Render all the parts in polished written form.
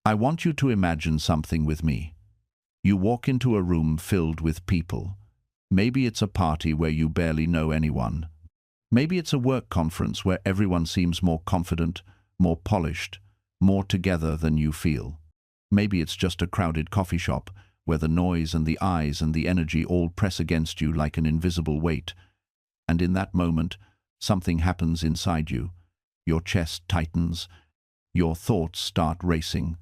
I want you to imagine something with me. You walk into a room filled with people. Maybe it's a party where you barely know anyone. Maybe it's a work conference where everyone seems more confident, more polished, more together than you feel. Maybe it's just a crowded coffee shop where the noise and the eyes and the energy all press against you like an invisible weight. And in that moment, something happens inside you. Your chest tightens. Your thoughts start racing.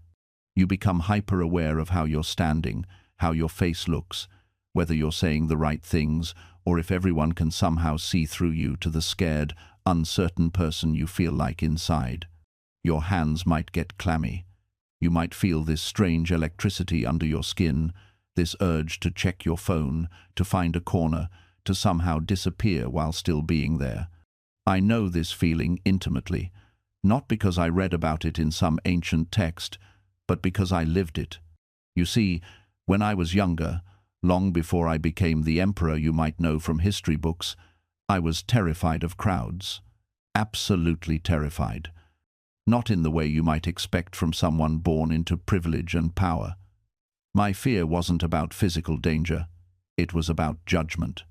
You become hyper-aware of how you're standing, how your face looks, whether you're saying the right things, or if everyone can somehow see through you to the scared, uncertain person you feel like inside. Your hands might get clammy. You might feel this strange electricity under your skin, this urge to check your phone, to find a corner, to somehow disappear while still being there. I know this feeling intimately, not because I read about it in some ancient text, but because I lived it. You see, when I was younger, long before I became the emperor you might know from history books, I was terrified of crowds. Absolutely terrified. Not in the way you might expect from someone born into privilege and power. My fear wasn't about physical danger. It was about judgment.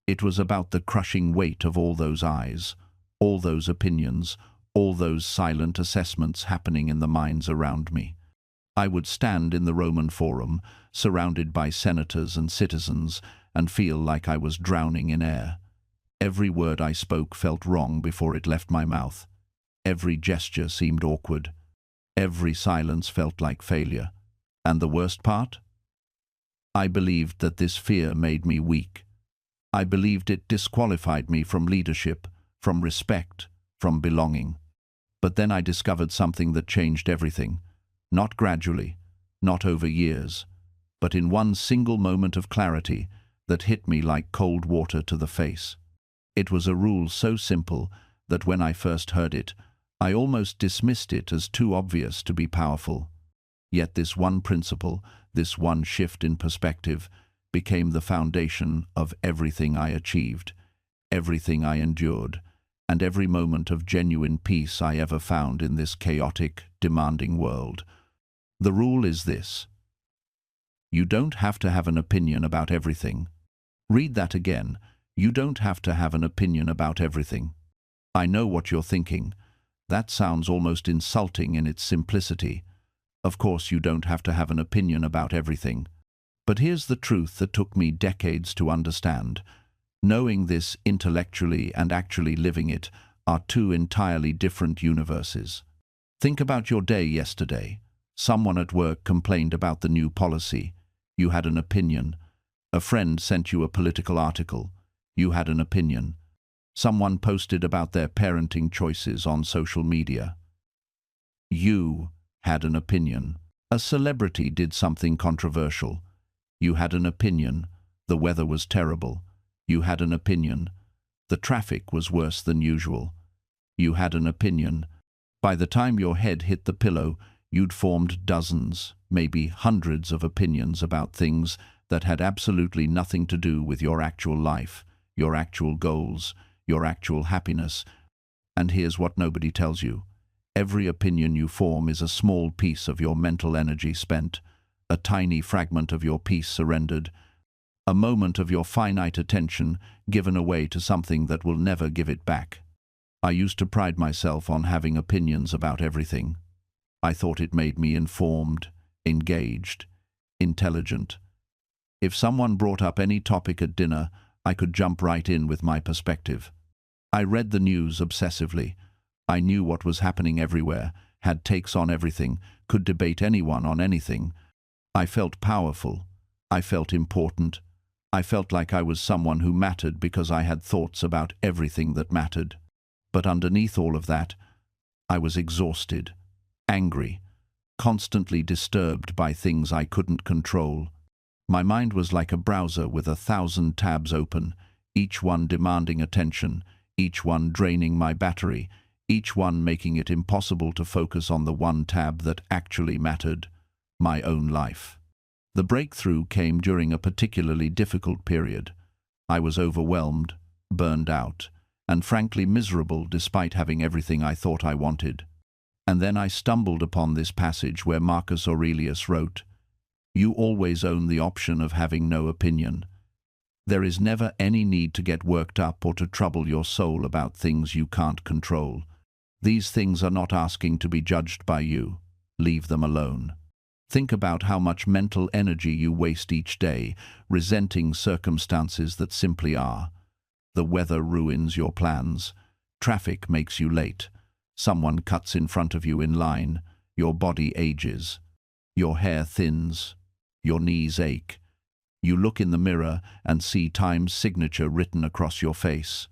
It was about the crushing weight of all those eyes, all those opinions, all those silent assessments happening in the minds around me. I would stand in the Roman Forum, surrounded by senators and citizens, and feel like I was drowning in air. Every word I spoke felt wrong before it left my mouth. Every gesture seemed awkward. Every silence felt like failure. And the worst part? I believed that this fear made me weak. I believed it disqualified me from leadership, from respect, from belonging. But then I discovered something that changed everything. Not gradually, not over years, but in one single moment of clarity that hit me like cold water to the face. It was a rule so simple that when I first heard it, I almost dismissed it as too obvious to be powerful. Yet this one principle, this one shift in perspective, became the foundation of everything I achieved, everything I endured, and every moment of genuine peace I ever found in this chaotic, demanding world. The rule is this: you don't have to have an opinion about everything. Read that again. You don't have to have an opinion about everything. I know what you're thinking. That sounds almost insulting in its simplicity. Of course, you don't have to have an opinion about everything. But here's the truth that took me decades to understand. Knowing this intellectually and actually living it are two entirely different universes. Think about your day yesterday. Someone at work complained about the new policy. You had an opinion. A friend sent you a political article. You had an opinion. Someone posted about their parenting choices on social media. You had an opinion. A celebrity did something controversial. You had an opinion. The weather was terrible. You had an opinion. The traffic was worse than usual. You had an opinion. By the time your head hit the pillow, you'd formed dozens, maybe hundreds of opinions about things that had absolutely nothing to do with your actual life, your actual goals, your actual happiness. And here's what nobody tells you. Every opinion you form is a small piece of your mental energy spent, a tiny fragment of your peace surrendered, a moment of your finite attention given away to something that will never give it back. I used to pride myself on having opinions about everything. I thought it made me informed, engaged, intelligent. If someone brought up any topic at dinner, I could jump right in with my perspective. I read the news obsessively. I knew what was happening everywhere, had takes on everything, could debate anyone on anything. I felt powerful. I felt important. I felt like I was someone who mattered because I had thoughts about everything that mattered. But underneath all of that, I was exhausted, angry, constantly disturbed by things I couldn't control. My mind was like a browser with 1,000 tabs open, each one demanding attention, each one draining my battery, each one making it impossible to focus on the one tab that actually mattered, my own life. The breakthrough came during a particularly difficult period. I was overwhelmed, burned out, and frankly miserable despite having everything I thought I wanted. And then I stumbled upon this passage where Marcus Aurelius wrote, "You always own the option of having no opinion. There is never any need to get worked up or to trouble your soul about things you can't control. These things are not asking to be judged by you. Leave them alone." Think about how much mental energy you waste each day, resenting circumstances that simply are. The weather ruins your plans. Traffic makes you late. Someone cuts in front of you in line. Your body ages. Your hair thins. Your knees ache. You look in the mirror and see time's signature written across your face.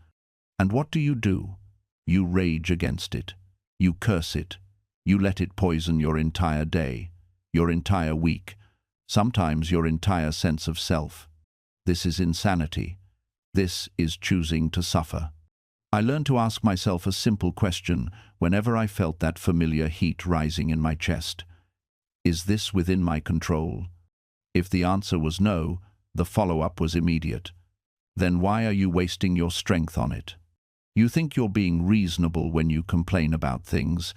And what do? You rage against it. You curse it. You let it poison your entire day, your entire week, sometimes your entire sense of self. This is insanity. This is choosing to suffer. I learned to ask myself a simple question whenever I felt that familiar heat rising in my chest. Is this within my control? If the answer was no, the follow-up was immediate. Then why are you wasting your strength on it? You think you're being reasonable when you complain about things.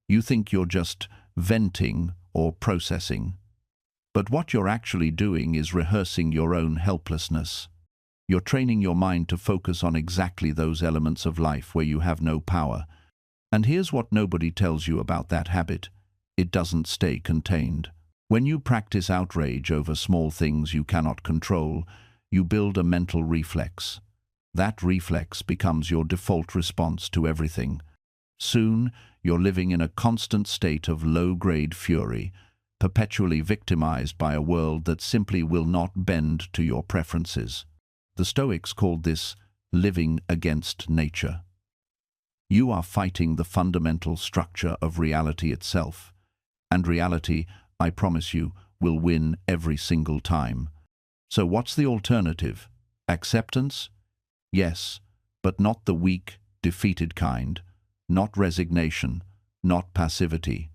You think you're just venting or processing. But what you're actually doing is rehearsing your own helplessness. You're training your mind to focus on exactly those elements of life where you have no power. And here's what nobody tells you about that habit. It doesn't stay contained. When you practice outrage over small things you cannot control, you build a mental reflex. That reflex becomes your default response to everything. Soon, you're living in a constant state of low-grade fury, perpetually victimized by a world that simply will not bend to your preferences. The Stoics called this living against nature. You are fighting the fundamental structure of reality itself, and reality, I promise you, will win every single time. So what's the alternative? Acceptance? Yes, but not the weak, defeated kind. Not resignation, not passivity.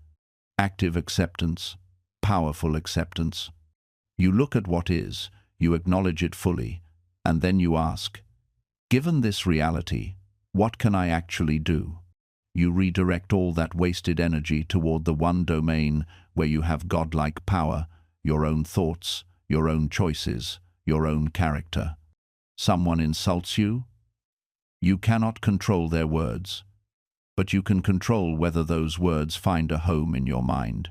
Active acceptance, powerful acceptance. You look at what is, you acknowledge it fully, and then you ask, given this reality, what can I actually do? You redirect all that wasted energy toward the one domain where you have godlike power, your own thoughts, your own choices, your own character. Someone insults you? You cannot control their words, but you can control whether those words find a home in your mind.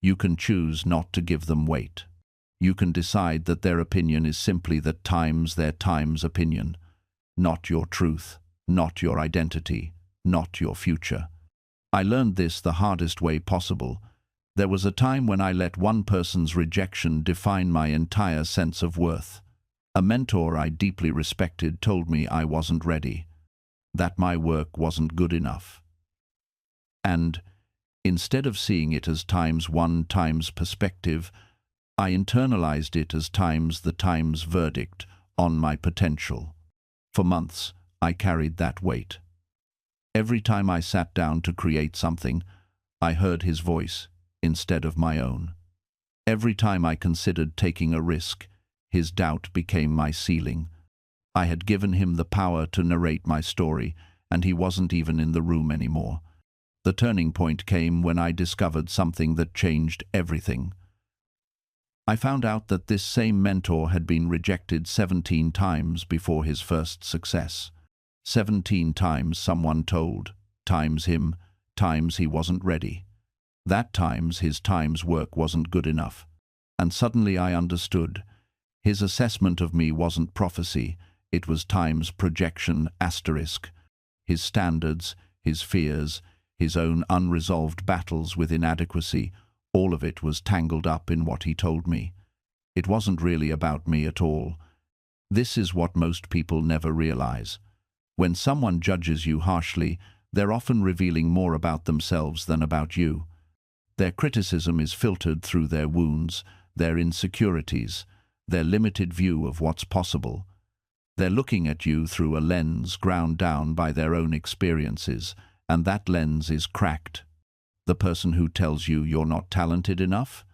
You can choose not to give them weight. You can decide that their opinion is simply their time's opinion, not your truth, not your identity, not your future. I learned this the hardest way possible. There was a time when I let one person's rejection define my entire sense of worth. A mentor I deeply respected told me I wasn't ready, that my work wasn't good enough. And instead of seeing it as time's perspective, I internalized it as the time's verdict on my potential. For months, I carried that weight. Every time I sat down to create something, I heard his voice instead of my own. Every time I considered taking a risk, his doubt became my ceiling. I had given him the power to narrate my story, and he wasn't even in the room anymore. The turning point came when I discovered something that changed everything. I found out that this same mentor had been rejected 17 times before his first success. 17 times someone told, times him, times he wasn't ready. That times his work wasn't good enough. And suddenly I understood. His assessment of me wasn't prophecy, it was time's projection asterisk. His standards, his fears, his own unresolved battles with inadequacy, all of it was tangled up in what he told me. It wasn't really about me at all. This is what most people never realize. When someone judges you harshly, they're often revealing more about themselves than about you. Their criticism is filtered through their wounds, their insecurities, their limited view of what's possible. They're looking at you through a lens ground down by their own experiences, and that lens is cracked. The person who tells you you're not talented enough?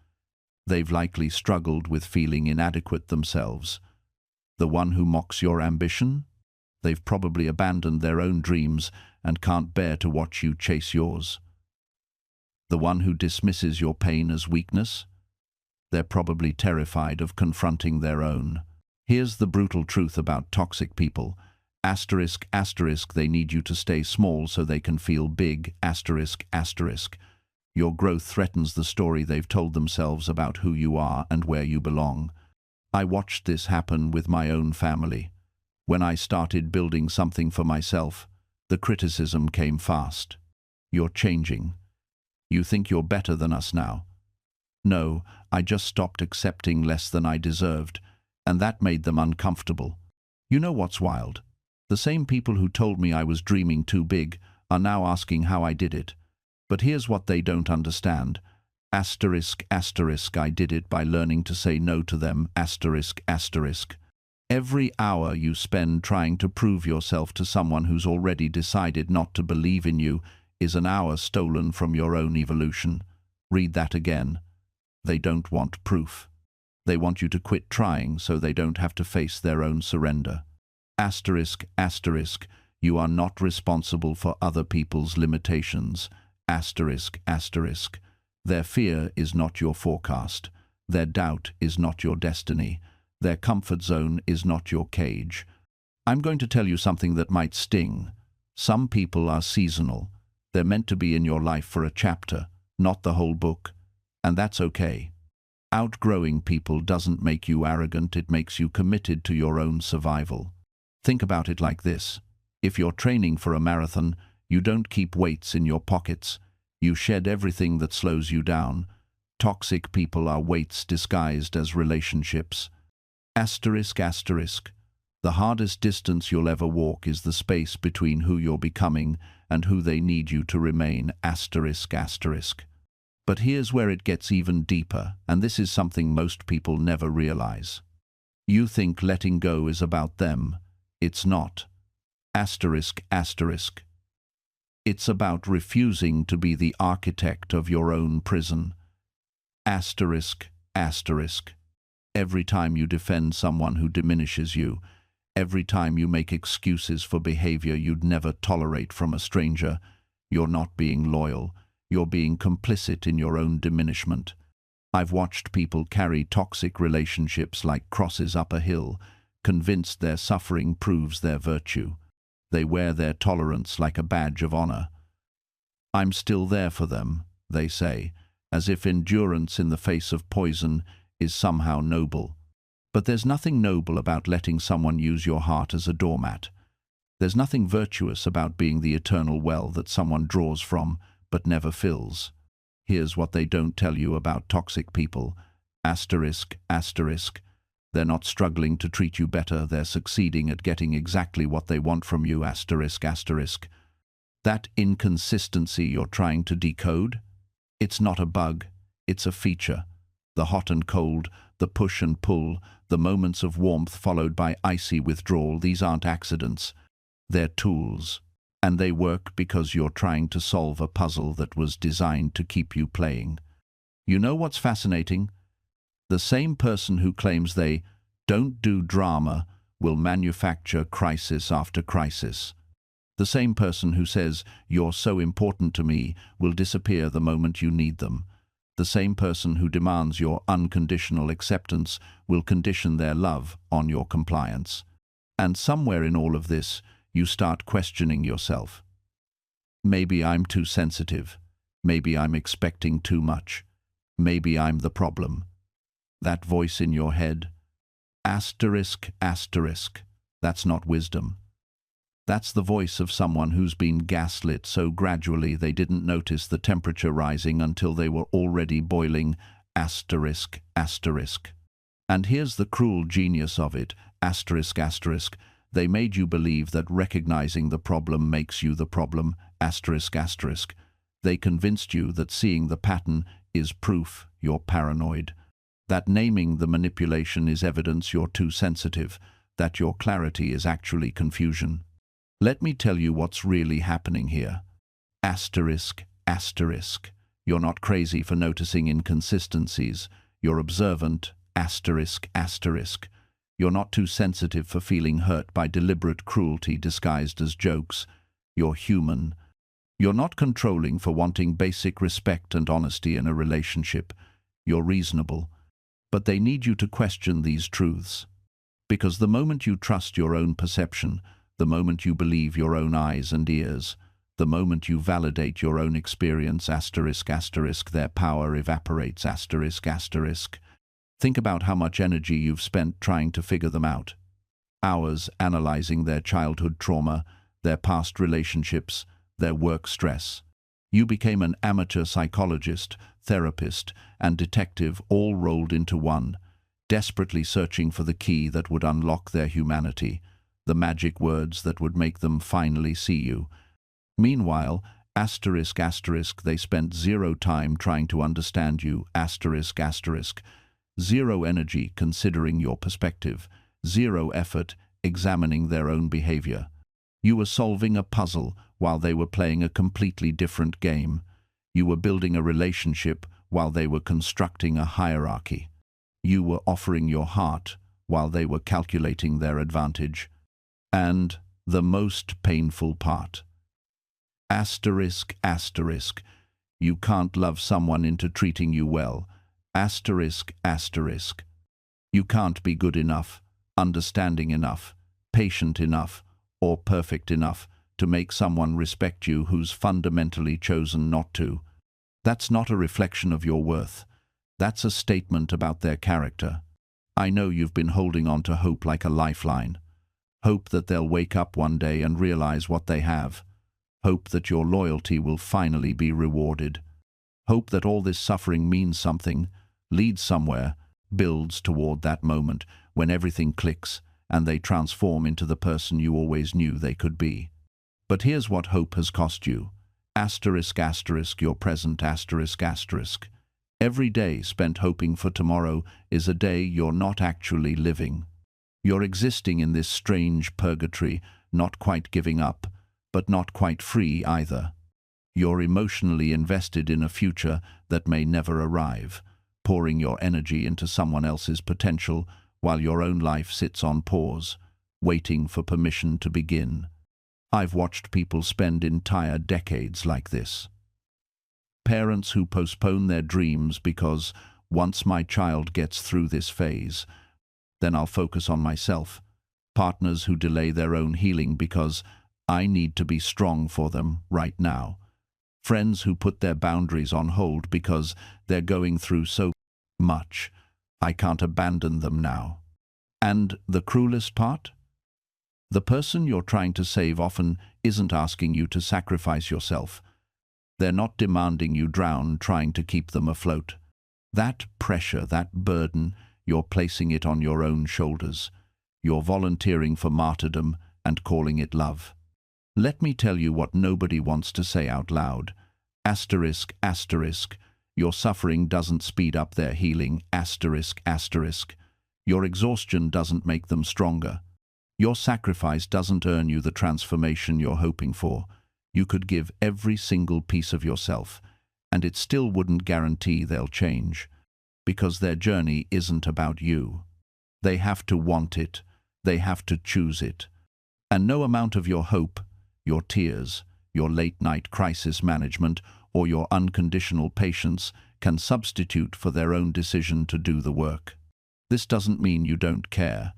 They've likely struggled with feeling inadequate themselves. The one who mocks your ambition? They've probably abandoned their own dreams and can't bear to watch you chase yours. The one who dismisses your pain as weakness? They're probably terrified of confronting their own. Here's the brutal truth about toxic people. Asterisk, asterisk, they need you to stay small so they can feel big. Asterisk, asterisk. Your growth threatens the story they've told themselves about who you are and where you belong. I watched this happen with my own family. When I started building something for myself, the criticism came fast. You're changing. You think you're better than us now. No, I just stopped accepting less than I deserved, and that made them uncomfortable. You know what's wild? The same people who told me I was dreaming too big are now asking how I did it. But here's what they don't understand. Asterisk, asterisk, I did it by learning to say no to them. Asterisk, asterisk. Every hour you spend trying to prove yourself to someone who's already decided not to believe in you is an hour stolen from your own evolution. Read that again. They don't want proof. They want you to quit trying so they don't have to face their own surrender. Asterisk, asterisk, you are not responsible for other people's limitations. Asterisk, asterisk. Their fear is not your forecast. Their doubt is not your destiny. Their comfort zone is not your cage. I'm going to tell you something that might sting. Some people are seasonal. They're meant to be in your life for a chapter, not the whole book. And that's okay. Outgrowing people doesn't make you arrogant, it makes you committed to your own survival. Think about it like this. If you're training for a marathon, you don't keep weights in your pockets. You shed everything that slows you down. Toxic people are weights disguised as relationships. Asterisk, asterisk. The hardest distance you'll ever walk is the space between who you're becoming and who they need you to remain. Asterisk, asterisk. But here's where it gets even deeper, and this is something most people never realize. You think letting go is about them. It's not. Asterisk, asterisk. It's about refusing to be the architect of your own prison. Asterisk, asterisk. Every time you defend someone who diminishes you, every time you make excuses for behavior you'd never tolerate from a stranger, you're not being loyal. You're being complicit in your own diminishment. I've watched people carry toxic relationships like crosses up a hill, convinced their suffering proves their virtue. They wear their tolerance like a badge of honor. I'm still there for them, they say, as if endurance in the face of poison is somehow noble. But there's nothing noble about letting someone use your heart as a doormat. There's nothing virtuous about being the eternal well that someone draws from but never fills. Here's what they don't tell you about toxic people. Asterisk, asterisk. They're not struggling to treat you better, they're succeeding at getting exactly what they want from you. Asterisk, asterisk. That inconsistency you're trying to decode? It's not a bug, it's a feature. The hot and cold, the push and pull, the moments of warmth followed by icy withdrawal, these aren't accidents. They're tools. And they work because you're trying to solve a puzzle that was designed to keep you playing. You know what's fascinating? The same person who claims they don't do drama will manufacture crisis after crisis. The same person who says, "You're so important to me," will disappear the moment you need them. The same person who demands your unconditional acceptance will condition their love on your compliance. And somewhere in all of this, you start questioning yourself. Maybe I'm too sensitive. Maybe I'm expecting too much. Maybe I'm the problem. That voice in your head, asterisk, asterisk, that's not wisdom. That's the voice of someone who's been gaslit so gradually they didn't notice the temperature rising until they were already boiling. Asterisk, asterisk. And here's the cruel genius of it, asterisk, asterisk. They made you believe that recognizing the problem makes you the problem, asterisk, asterisk. They convinced you that seeing the pattern is proof you're paranoid, that naming the manipulation is evidence you're too sensitive, that your clarity is actually confusion. Let me tell you what's really happening here. Asterisk, asterisk. You're not crazy for noticing inconsistencies. You're observant, asterisk, asterisk. You're not too sensitive for feeling hurt by deliberate cruelty disguised as jokes. You're human. You're not controlling for wanting basic respect and honesty in a relationship. You're reasonable. But they need you to question these truths. Because the moment you trust your own perception, the moment you believe your own eyes and ears, the moment you validate your own experience, their power evaporates, Think about how much energy you've spent trying to figure them out. Hours analyzing their childhood trauma, their past relationships, their work stress. You became an amateur psychologist, therapist, and detective all rolled into one, desperately searching for the key that would unlock their humanity, the magic words that would make them finally see you. Meanwhile, they spent zero time trying to understand you, zero energy considering your perspective, zero effort examining their own behavior. You were solving a puzzle while they were playing a completely different game. You were building a relationship while they were constructing a hierarchy. You were offering your heart while they were calculating their advantage. And the most painful part. You can't love someone into treating you well. You can't be good enough, understanding enough, patient enough, or perfect enough to make someone respect you who's fundamentally chosen not to. That's not a reflection of your worth. That's a statement about their character. I know you've been holding on to hope like a lifeline. Hope that they'll wake up one day and realize what they have. Hope that your loyalty will finally be rewarded. Hope that all this suffering means something, leads somewhere, builds toward that moment when everything clicks and they transform into the person you always knew they could be. But here's what hope has cost you. Your present Every day spent hoping for tomorrow is a day you're not actually living. You're existing in this strange purgatory, not quite giving up, but not quite free either. You're emotionally invested in a future that may never arrive, pouring your energy into someone else's potential while your own life sits on pause, waiting for permission to begin. I've watched people spend entire decades like this. Parents who postpone their dreams because, once my child gets through this phase, then I'll focus on myself. Partners who delay their own healing because I need to be strong for them right now. Friends who put their boundaries on hold because they're going through so much, I can't abandon them now. And the cruelest part? The person you're trying to save often isn't asking you to sacrifice yourself. They're not demanding you drown trying to keep them afloat. That pressure, that burden, you're placing it on your own shoulders. You're volunteering for martyrdom and calling it love. Let me tell you what nobody wants to say out loud. Your suffering doesn't speed up their healing. Your exhaustion doesn't make them stronger. Your sacrifice doesn't earn you the transformation you're hoping for. You could give every single piece of yourself, and it still wouldn't guarantee they'll change, because their journey isn't about you. They have to want it. They have to choose it. And no amount of your hope, your tears, your late-night crisis management, or your unconditional patience can substitute for their own decision to do the work. This doesn't mean you don't care.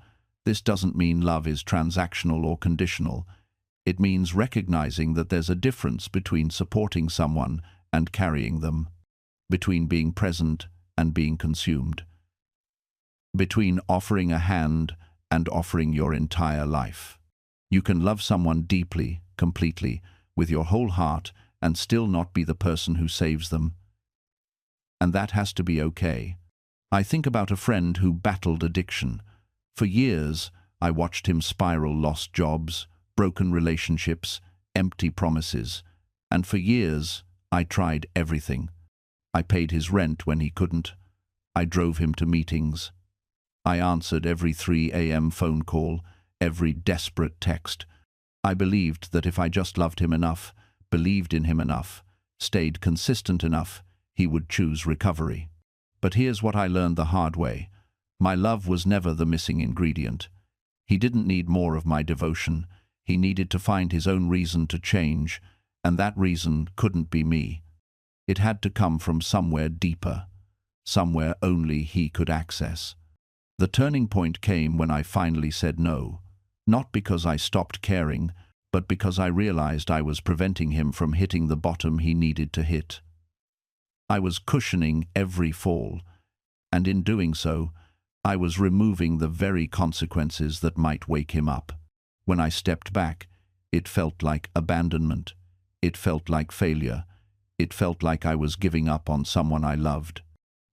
This doesn't mean love is transactional or conditional. It means recognizing that there's a difference between supporting someone and carrying them, between being present and being consumed, between offering a hand and offering your entire life. You can love someone deeply, completely, with your whole heart, and still not be the person who saves them. And that has to be okay. I think about a friend who battled addiction. For years, I watched him spiral, lost jobs, broken relationships, empty promises. And for years, I tried everything. I paid his rent when he couldn't. I drove him to meetings. I answered every 3 a.m. phone call, every desperate text. I believed that if I just loved him enough, believed in him enough, stayed consistent enough, he would choose recovery. But here's what I learned the hard way. My love was never the missing ingredient. He didn't need more of my devotion. He needed to find his own reason to change, And that reason couldn't be me. It had to come from somewhere deeper, somewhere only he could access. The turning point came when I finally said no, not because I stopped caring, but because I realized I was preventing him from hitting the bottom he needed to hit. I was cushioning every fall, and in doing so, I was removing the very consequences that might wake him up. When I stepped back, it felt like abandonment. It felt like failure. It felt like I was giving up on someone I loved.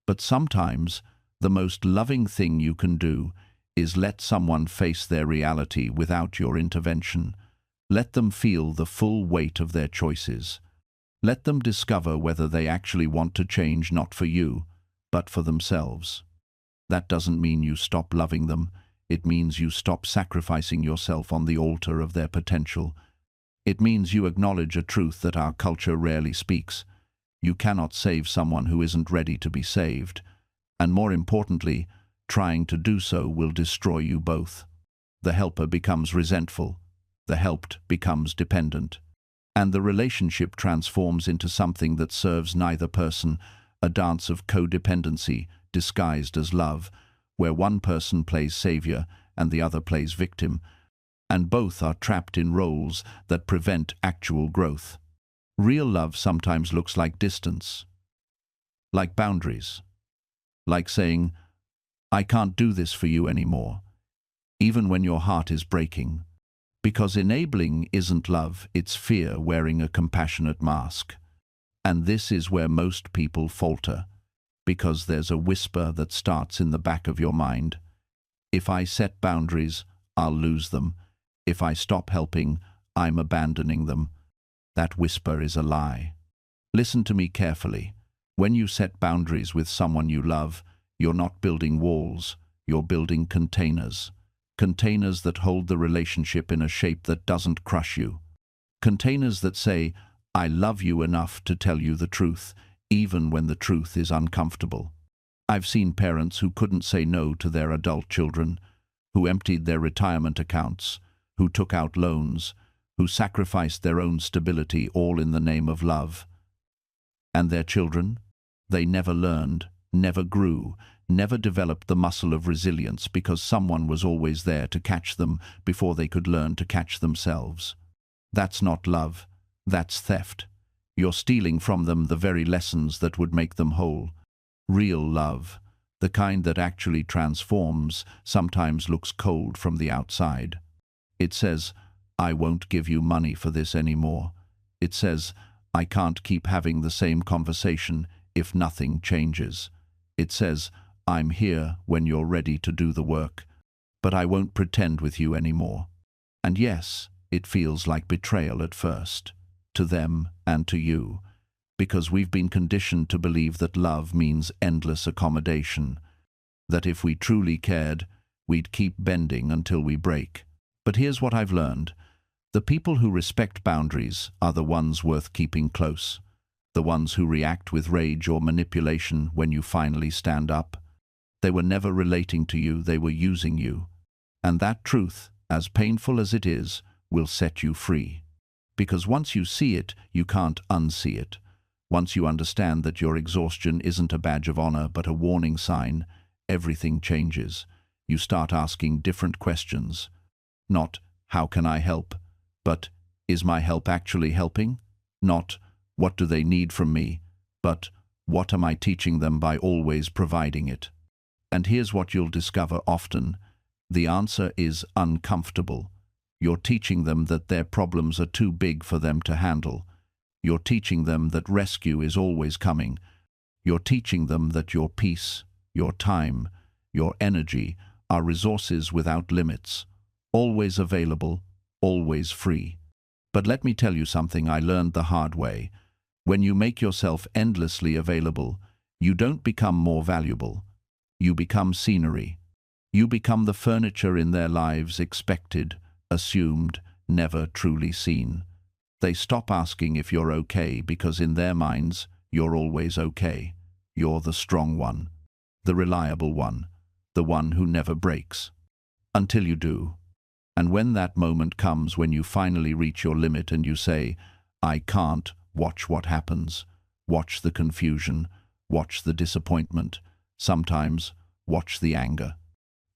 But sometimes, the most loving thing you can do is let someone face their reality without your intervention. Let them feel the full weight of their choices. Let them discover whether they actually want to change, not for you, but for themselves. That doesn't mean you stop loving them. It means you stop sacrificing yourself on the altar of their potential. It means you acknowledge a truth that our culture rarely speaks. You cannot save someone who isn't ready to be saved. And more importantly, trying to do so will destroy you both. The helper becomes resentful. The helped becomes dependent. And the relationship transforms into something that serves neither person, a dance of codependency disguised as love, where one person plays savior and the other plays victim, and both are trapped in roles that prevent actual growth. Real love sometimes looks like distance, like boundaries, like saying, "I can't do this for you anymore," even when your heart is breaking. Because enabling isn't love, it's fear wearing a compassionate mask. And this is where most people falter, because there's a whisper that starts in the back of your mind. If I set boundaries, I'll lose them. If I stop helping, I'm abandoning them. That whisper is a lie. Listen to me carefully. When you set boundaries with someone you love, you're not building walls, you're building containers. Containers that hold the relationship in a shape that doesn't crush you. Containers that say, "I love you enough to tell you the truth, even when the truth is uncomfortable." I've seen parents who couldn't say no to their adult children, who emptied their retirement accounts, who took out loans, who sacrificed their own stability, all in the name of love. And their children? They never learned, never grew, never developed the muscle of resilience because someone was always there to catch them before they could learn to catch themselves. That's not love. That's theft. You're stealing from them the very lessons that would make them whole. Real love, the kind that actually transforms, sometimes looks cold from the outside. It says, "I won't give you money for this anymore." It says, "I can't keep having the same conversation if nothing changes." It says, "I'm here when you're ready to do the work, but I won't pretend with you anymore." And yes, it feels like betrayal at first, to them and to you, because we've been conditioned to believe that love means endless accommodation, that if we truly cared, we'd keep bending until we break. But here's what I've learned. The people who respect boundaries are the ones worth keeping close, the ones who react with rage or manipulation when you finally stand up. They were never relating to you, they were using you. And that truth, as painful as it is, will set you free. Because once you see it, you can't unsee it. Once you understand that your exhaustion isn't a badge of honor but a warning sign, everything changes. You start asking different questions. Not, "How can I help?" but, "Is my help actually helping?" Not, "What do they need from me?" but, "What am I teaching them by always providing it?" And here's what you'll discover often. The answer is uncomfortable. You're teaching them that their problems are too big for them to handle. You're teaching them that rescue is always coming. You're teaching them that your peace, your time, your energy are resources without limits, always available, always free. But let me tell you something I learned the hard way. When you make yourself endlessly available, you don't become more valuable. You become scenery. You become the furniture in their lives, expected, assumed, never truly seen. They stop asking if you're okay because in their minds, you're always okay. You're the strong one, the reliable one, the one who never breaks. Until you do. And when that moment comes when you finally reach your limit and you say, I can't, watch what happens. Watch the confusion. Watch the disappointment. Sometimes, watch the anger.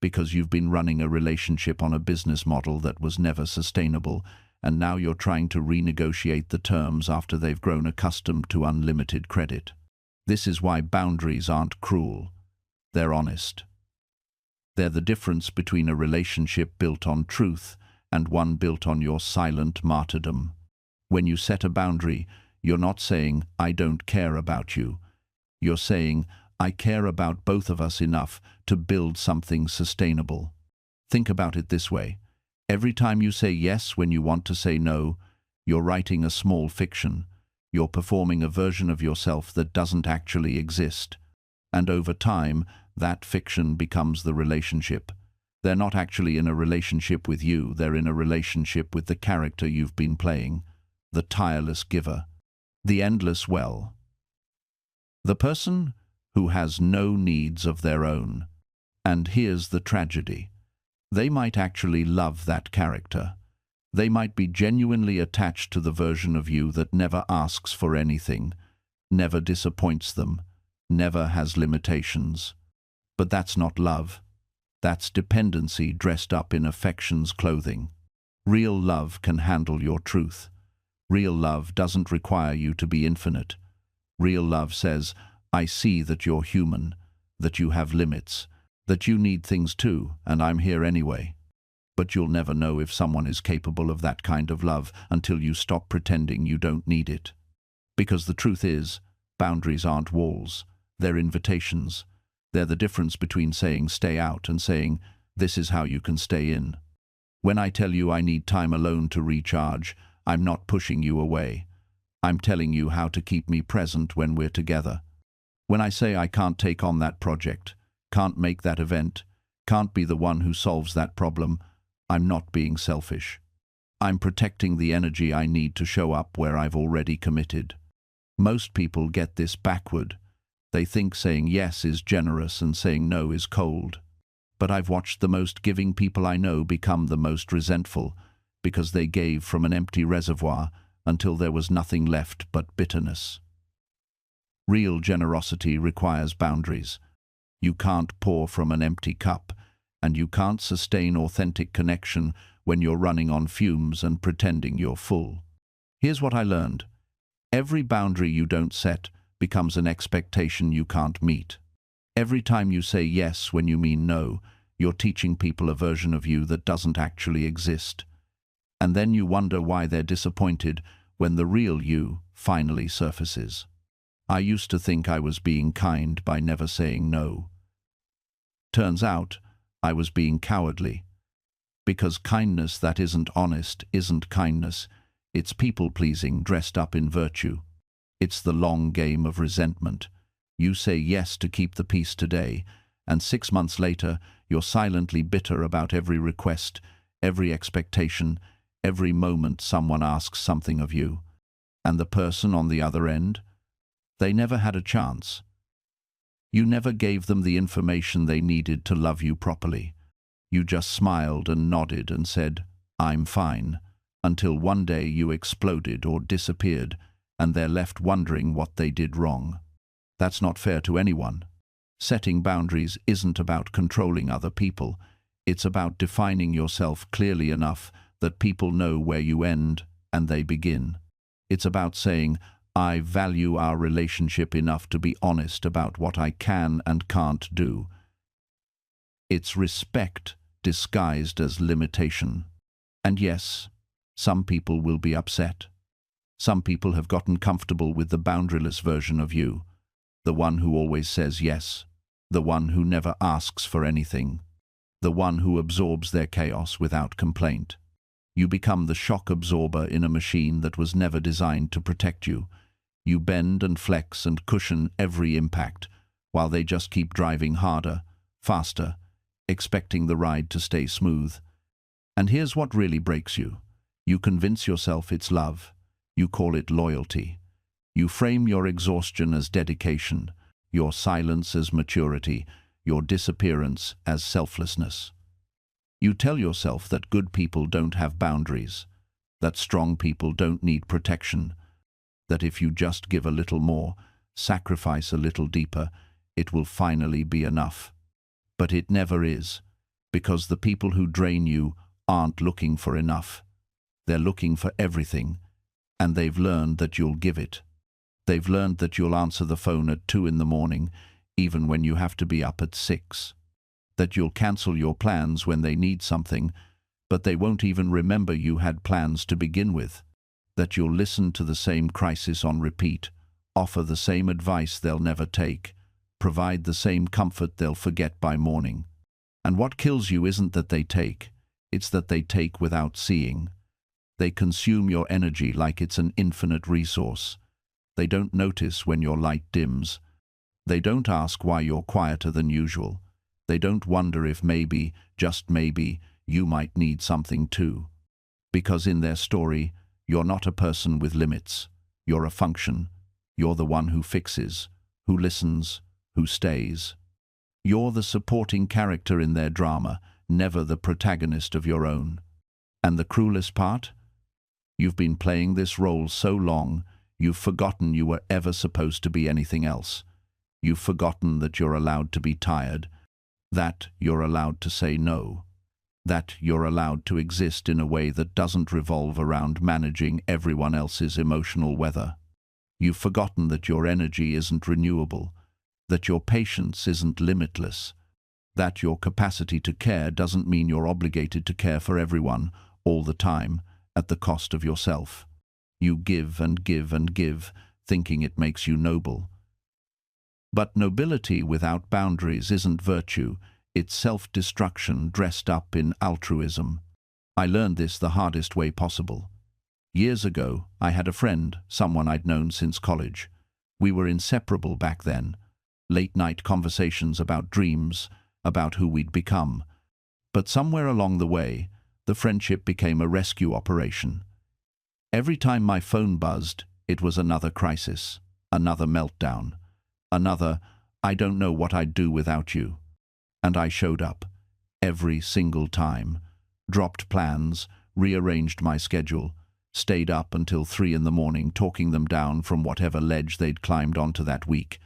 Because you've been running a relationship on a business model that was never sustainable, and now you're trying to renegotiate the terms after they've grown accustomed to unlimited credit. This is why boundaries aren't cruel. They're honest. They're the difference between a relationship built on truth and one built on your silent martyrdom. When you set a boundary, you're not saying, I don't care about you. You're saying, I care about both of us enough to build something sustainable. Think about it this way. Every time you say yes when you want to say no, you're writing a small fiction. You're performing a version of yourself that doesn't actually exist. And over time, that fiction becomes the relationship. They're not actually in a relationship with you, they're in a relationship with the character you've been playing, the tireless giver, the endless well. The person who has no needs of their own. And here's the tragedy. They might actually love that character. They might be genuinely attached to the version of you that never asks for anything, never disappoints them, never has limitations. But that's not love. That's dependency dressed up in affection's clothing. Real love can handle your truth. Real love doesn't require you to be infinite. Real love says, I see that you're human, that you have limits, that you need things too, and I'm here anyway. But you'll never know if someone is capable of that kind of love until you stop pretending you don't need it. Because the truth is, boundaries aren't walls, they're invitations. They're the difference between saying stay out and saying this is how you can stay in. When I tell you I need time alone to recharge, I'm not pushing you away. I'm telling you how to keep me present when we're together. When I say I can't take on that project, can't make that event, can't be the one who solves that problem, I'm not being selfish. I'm protecting the energy I need to show up where I've already committed. Most people get this backward. They think saying yes is generous and saying no is cold. But I've watched the most giving people I know become the most resentful because they gave from an empty reservoir until there was nothing left but bitterness. Real generosity requires boundaries. You can't pour from an empty cup, and you can't sustain authentic connection when you're running on fumes and pretending you're full. Here's what I learned. Every boundary you don't set becomes an expectation you can't meet. Every time you say yes when you mean no, you're teaching people a version of you that doesn't actually exist. And then you wonder why they're disappointed when the real you finally surfaces. I used to think I was being kind by never saying no. Turns out, I was being cowardly. Because kindness that isn't honest isn't kindness. It's people-pleasing dressed up in virtue. It's the long game of resentment. You say yes to keep the peace today, and 6 months later, you're silently bitter about every request, every expectation, every moment someone asks something of you. And the person on the other end? They never had a chance. You never gave them the information they needed to love you properly. You just smiled and nodded and said, I'm fine, until one day you exploded or disappeared, and they're left wondering what they did wrong. That's not fair to anyone. Setting boundaries isn't about controlling other people. It's about defining yourself clearly enough that people know where you end and they begin. It's about saying, I value our relationship enough to be honest about what I can and can't do. It's respect disguised as limitation. And yes, some people will be upset. Some people have gotten comfortable with the boundaryless version of you, the one who always says yes, the one who never asks for anything, the one who absorbs their chaos without complaint. You become the shock absorber in a machine that was never designed to protect you. You bend and flex and cushion every impact, while they just keep driving harder, faster, expecting the ride to stay smooth. And here's what really breaks you. You convince yourself it's love. You call it loyalty. You frame your exhaustion as dedication, your silence as maturity, your disappearance as selflessness. You tell yourself that good people don't have boundaries, that strong people don't need protection, that if you just give a little more, sacrifice a little deeper, it will finally be enough. But it never is, because the people who drain you aren't looking for enough. They're looking for everything, and they've learned that you'll give it. They've learned that you'll answer the phone at 2 in the morning, even when you have to be up at 6. That you'll cancel your plans when they need something, but they won't even remember you had plans to begin with. That you'll listen to the same crisis on repeat, offer the same advice they'll never take, provide the same comfort they'll forget by morning. And what kills you isn't that they take, it's that they take without seeing. They consume your energy like it's an infinite resource. They don't notice when your light dims. They don't ask why you're quieter than usual. They don't wonder if maybe, just maybe, you might need something too. Because in their story, you're not a person with limits. You're a function. You're the one who fixes, who listens, who stays. You're the supporting character in their drama, never the protagonist of your own. And the cruelest part? You've been playing this role so long, you've forgotten you were ever supposed to be anything else. You've forgotten that you're allowed to be tired, that you're allowed to say no, that you're allowed to exist in a way that doesn't revolve around managing everyone else's emotional weather. You've forgotten that your energy isn't renewable, that your patience isn't limitless, that your capacity to care doesn't mean you're obligated to care for everyone all the time at the cost of yourself. You give and give and give, thinking it makes you noble. But nobility without boundaries isn't virtue, it's self-destruction dressed up in altruism. I learned this the hardest way possible. Years ago, I had a friend, someone I'd known since college. We were inseparable back then. Late-night conversations about dreams, about who we'd become. But somewhere along the way, the friendship became a rescue operation. Every time my phone buzzed, it was another crisis, another meltdown, another, I don't know what I'd do without you. And I showed up, every single time, dropped plans, rearranged my schedule, stayed up until 3 in the morning talking them down from whatever ledge they'd climbed onto that week.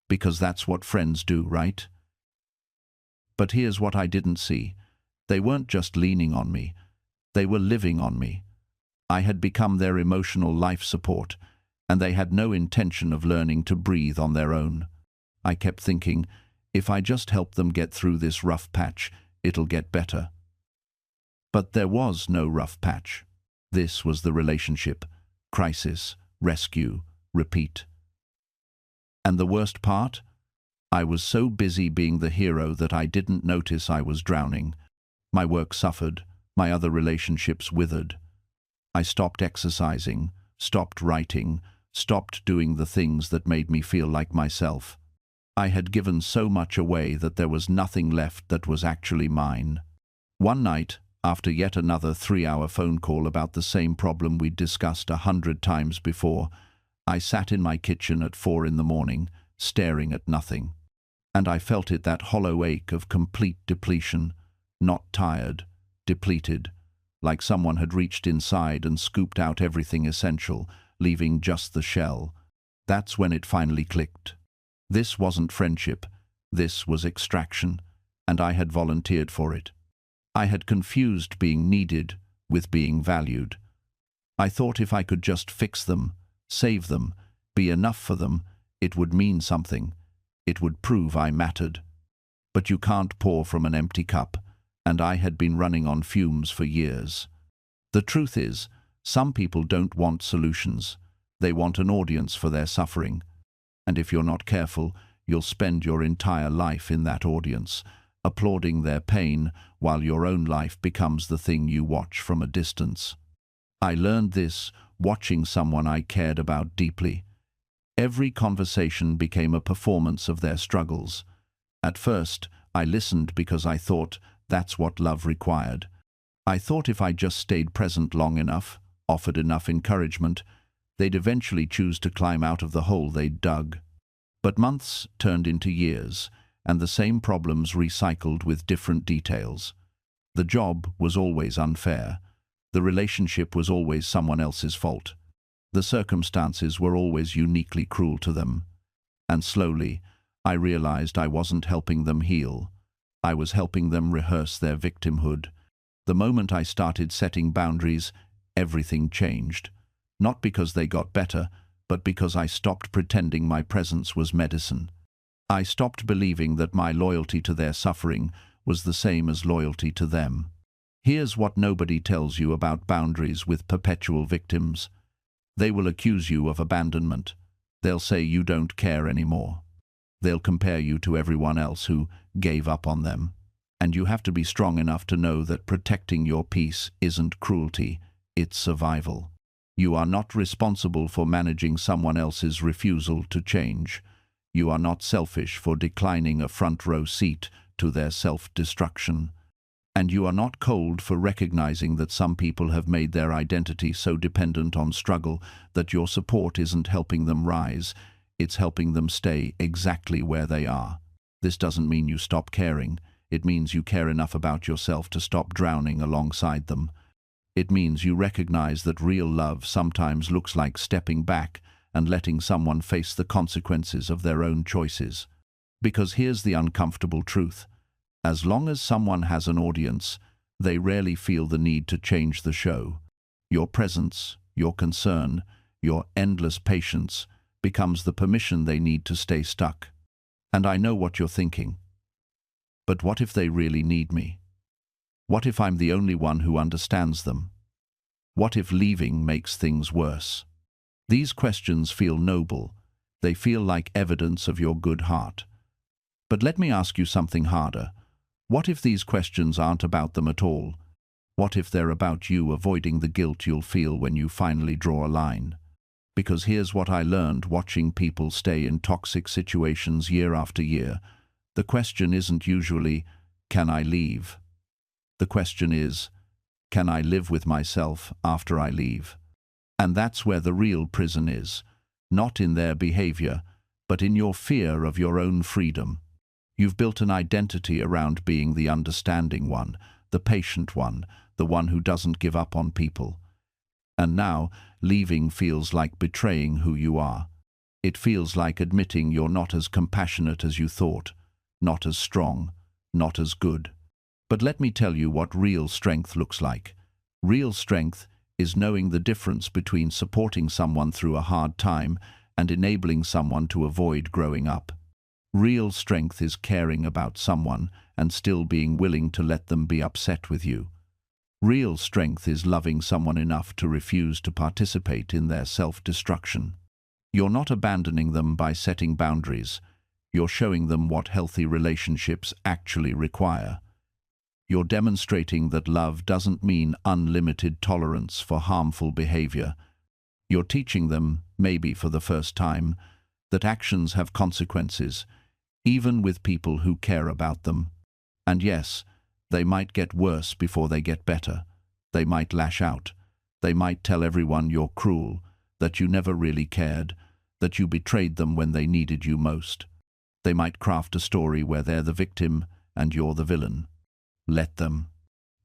Because that's what friends do, right? But here's what I didn't see. They weren't just leaning on me, they were living on me. I had become their emotional life support, and they had no intention of learning to breathe on their own. I kept thinking, if I just help them get through this rough patch, it'll get better. But there was no rough patch. This was the relationship. Crisis, rescue, repeat. And the worst part? I was so busy being the hero that I didn't notice I was drowning. My work suffered, my other relationships withered. I stopped exercising, stopped writing, stopped doing the things that made me feel like myself. I had given so much away that there was nothing left that was actually mine. One night, after yet another 3-hour phone call about the same problem we'd discussed 100 times before, I sat in my kitchen at 4 in the morning, staring at nothing. And I felt it, that hollow ache of complete depletion, not tired, depleted, like someone had reached inside and scooped out everything essential, leaving just the shell. That's when it finally clicked. This wasn't friendship, this was extraction, and I had volunteered for it. I had confused being needed with being valued. I thought if I could just fix them, save them, be enough for them, it would mean something. It would prove I mattered. But you can't pour from an empty cup, and I had been running on fumes for years. The truth is, some people don't want solutions. They want an audience for their suffering. And if you're not careful, you'll spend your entire life in that audience, applauding their pain while your own life becomes the thing you watch from a distance. I learned this watching someone I cared about deeply. Every conversation became a performance of their struggles. At first, I listened because I thought that's what love required. I thought if I just stayed present long enough, offered enough encouragement, they'd eventually choose to climb out of the hole they'd dug. But months turned into years, and the same problems recycled with different details. The job was always unfair. The relationship was always someone else's fault. The circumstances were always uniquely cruel to them. And slowly, I realized I wasn't helping them heal. I was helping them rehearse their victimhood. The moment I started setting boundaries, everything changed. Not because they got better, but because I stopped pretending my presence was medicine. I stopped believing that my loyalty to their suffering was the same as loyalty to them. Here's what nobody tells you about boundaries with perpetual victims. They will accuse you of abandonment. They'll say you don't care anymore. They'll compare you to everyone else who gave up on them. And you have to be strong enough to know that protecting your peace isn't cruelty, it's survival. You are not responsible for managing someone else's refusal to change. You are not selfish for declining a front-row seat to their self-destruction. And you are not cold for recognizing that some people have made their identity so dependent on struggle that your support isn't helping them rise, it's helping them stay exactly where they are. This doesn't mean you stop caring. It means you care enough about yourself to stop drowning alongside them. It means you recognize that real love sometimes looks like stepping back and letting someone face the consequences of their own choices. Because here's the uncomfortable truth. As long as someone has an audience, they rarely feel the need to change the show. Your presence, your concern, your endless patience becomes the permission they need to stay stuck. And I know what you're thinking. But what if they really need me? What if I'm the only one who understands them? What if leaving makes things worse? These questions feel noble. They feel like evidence of your good heart. But let me ask you something harder. What if these questions aren't about them at all? What if they're about you avoiding the guilt you'll feel when you finally draw a line? Because here's what I learned watching people stay in toxic situations year after year. The question isn't usually, can I leave? The question is, can I live with myself after I leave? And that's where the real prison is, not in their behavior, but in your fear of your own freedom. You've built an identity around being the understanding one, the patient one, the one who doesn't give up on people. And now, leaving feels like betraying who you are. It feels like admitting you're not as compassionate as you thought, not as strong, not as good. But let me tell you what real strength looks like. Real strength is knowing the difference between supporting someone through a hard time and enabling someone to avoid growing up. Real strength is caring about someone and still being willing to let them be upset with you. Real strength is loving someone enough to refuse to participate in their self-destruction. You're not abandoning them by setting boundaries. You're showing them what healthy relationships actually require. You're demonstrating that love doesn't mean unlimited tolerance for harmful behavior. You're teaching them, maybe for the first time, that actions have consequences, even with people who care about them. And yes, they might get worse before they get better. They might lash out. They might tell everyone you're cruel, that you never really cared, that you betrayed them when they needed you most. They might craft a story where they're the victim and you're the villain. Let them.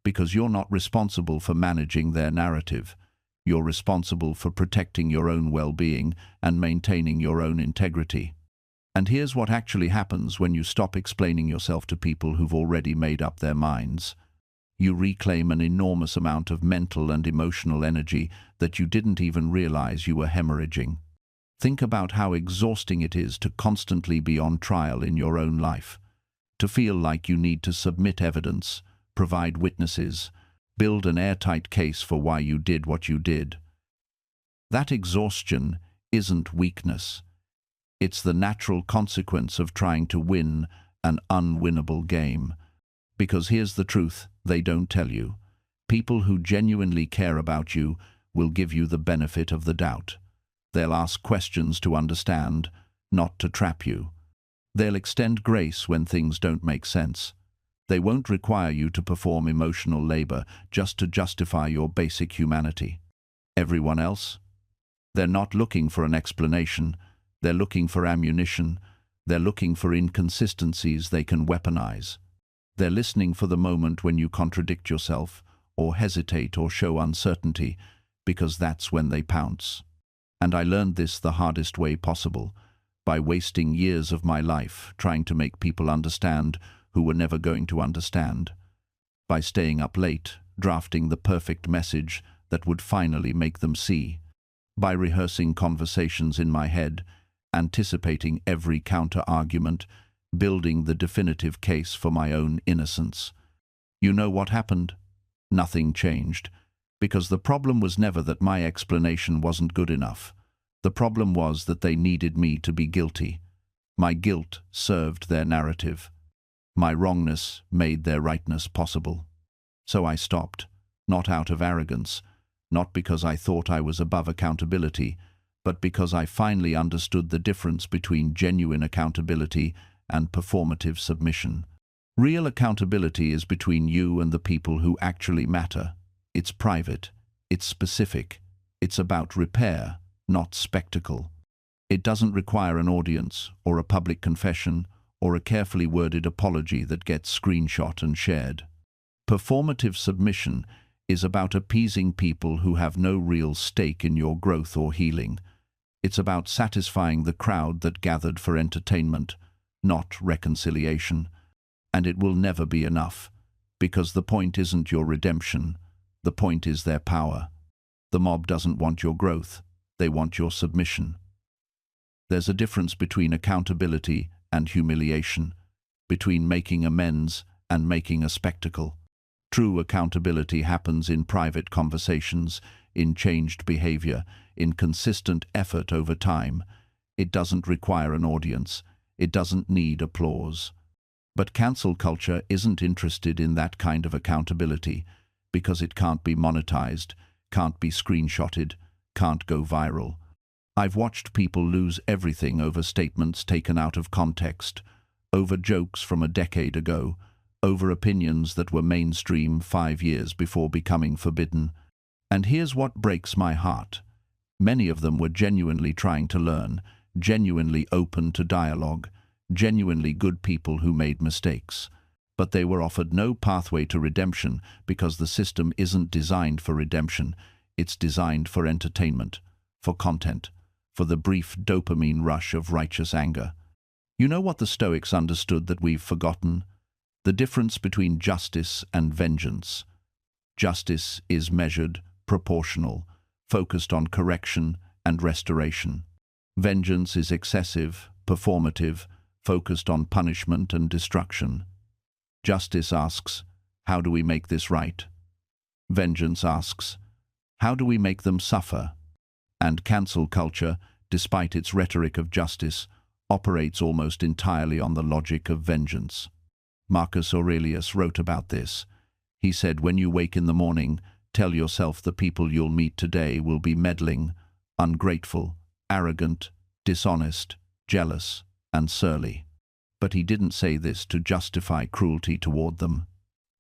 Because you're not responsible for managing their narrative. You're responsible for protecting your own well-being and maintaining your own integrity. And here's what actually happens when you stop explaining yourself to people who've already made up their minds. You reclaim an enormous amount of mental and emotional energy that you didn't even realize you were hemorrhaging. Think about how exhausting it is to constantly be on trial in your own life. To feel like you need to submit evidence, provide witnesses, build an airtight case for why you did what you did. That exhaustion isn't weakness. It's the natural consequence of trying to win an unwinnable game. Because here's the truth they don't tell you. People who genuinely care about you will give you the benefit of the doubt. They'll ask questions to understand, not to trap you. They'll extend grace when things don't make sense. They won't require you to perform emotional labor just to justify your basic humanity. Everyone else? They're not looking for an explanation. They're looking for ammunition. They're looking for inconsistencies they can weaponize. They're listening for the moment when you contradict yourself, or hesitate or show uncertainty, because that's when they pounce. And I learned this the hardest way possible, by wasting years of my life trying to make people understand who were never going to understand, by staying up late, drafting the perfect message that would finally make them see, by rehearsing conversations in my head, anticipating every counter-argument, building the definitive case for my own innocence. You know what happened? Nothing changed, because the problem was never that my explanation wasn't good enough. The problem was that they needed me to be guilty. My guilt served their narrative. My wrongness made their rightness possible. So I stopped, not out of arrogance, not because I thought I was above accountability, but because I finally understood the difference between genuine accountability and performative submission. Real accountability is between you and the people who actually matter. It's private, it's specific, it's about repair, not spectacle. It doesn't require an audience, or a public confession, or a carefully worded apology that gets screenshot and shared. Performative submission is about appeasing people who have no real stake in your growth or healing. It's about satisfying the crowd that gathered for entertainment, not reconciliation. And it will never be enough, because the point isn't your redemption, the point is their power. The mob doesn't want your growth, they want your submission. There's a difference between accountability and humiliation, between making amends and making a spectacle. True accountability happens in private conversations, in changed behavior, in consistent effort over time. It doesn't require an audience. It doesn't need applause. But cancel culture isn't interested in that kind of accountability, because it can't be monetized, can't be screenshotted, can't go viral. I've watched people lose everything over statements taken out of context, over jokes from a decade ago, over opinions that were mainstream 5 years before becoming forbidden. And here's what breaks my heart. Many of them were genuinely trying to learn, genuinely open to dialogue, genuinely good people who made mistakes. But they were offered no pathway to redemption because the system isn't designed for redemption. It's designed for entertainment, for content, for the brief dopamine rush of righteous anger. You know what the Stoics understood that we've forgotten? The difference between justice and vengeance. Justice is measured, proportional, focused on correction and restoration. Vengeance is excessive, performative, focused on punishment and destruction. Justice asks, how do we make this right? Vengeance asks, how do we make them suffer? And cancel culture, despite its rhetoric of justice, operates almost entirely on the logic of vengeance. Marcus Aurelius wrote about this. He said, when you wake in the morning, tell yourself the people you'll meet today will be meddling, ungrateful, arrogant, dishonest, jealous, and surly. But he didn't say this to justify cruelty toward them.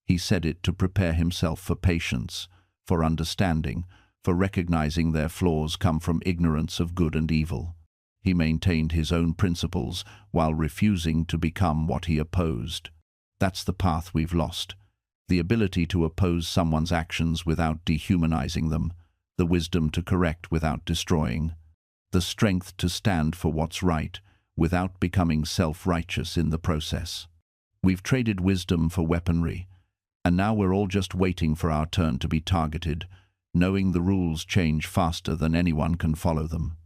He said it to prepare himself for patience, for understanding, for recognizing their flaws come from ignorance of good and evil. He maintained his own principles while refusing to become what he opposed. That's the path we've lost. The ability to oppose someone's actions without dehumanizing them, the wisdom to correct without destroying, the strength to stand for what's right without becoming self-righteous in the process. We've traded wisdom for weaponry, and now we're all just waiting for our turn to be targeted, knowing the rules change faster than anyone can follow them.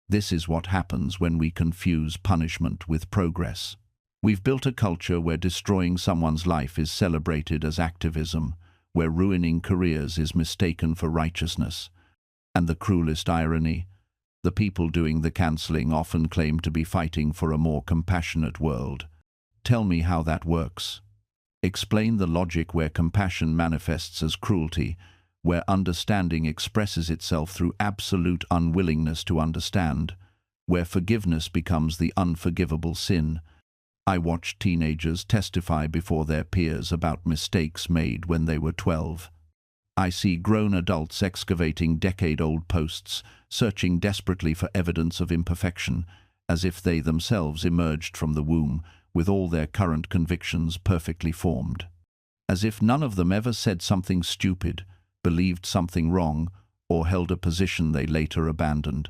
This is what happens when we confuse punishment with progress. We've built a culture where destroying someone's life is celebrated as activism, where ruining careers is mistaken for righteousness. And the cruelest irony, the people doing the cancelling often claim to be fighting for a more compassionate world. Tell me how that works. Explain the logic where compassion manifests as cruelty, where understanding expresses itself through absolute unwillingness to understand, where forgiveness becomes the unforgivable sin. I watched teenagers testify before their peers about mistakes made when they were 12. I see grown adults excavating decade-old posts, searching desperately for evidence of imperfection, as if they themselves emerged from the womb with all their current convictions perfectly formed. as if none of them ever said something stupid, believed something wrong, or held a position they later abandoned.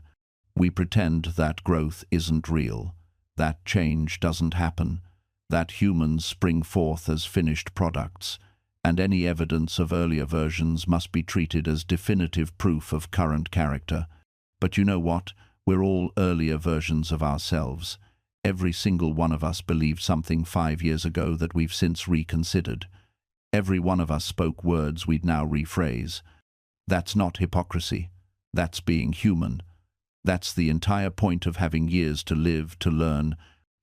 We pretend that growth isn't real, that change doesn't happen, that humans spring forth as finished products, and any evidence of earlier versions must be treated as definitive proof of current character. But you know what? We're all earlier versions of ourselves. Every single one of us believed something 5 years ago that we've since reconsidered. Every one of us spoke words we'd now rephrase. That's not hypocrisy. That's being human. That's the entire point of having years to live, to learn,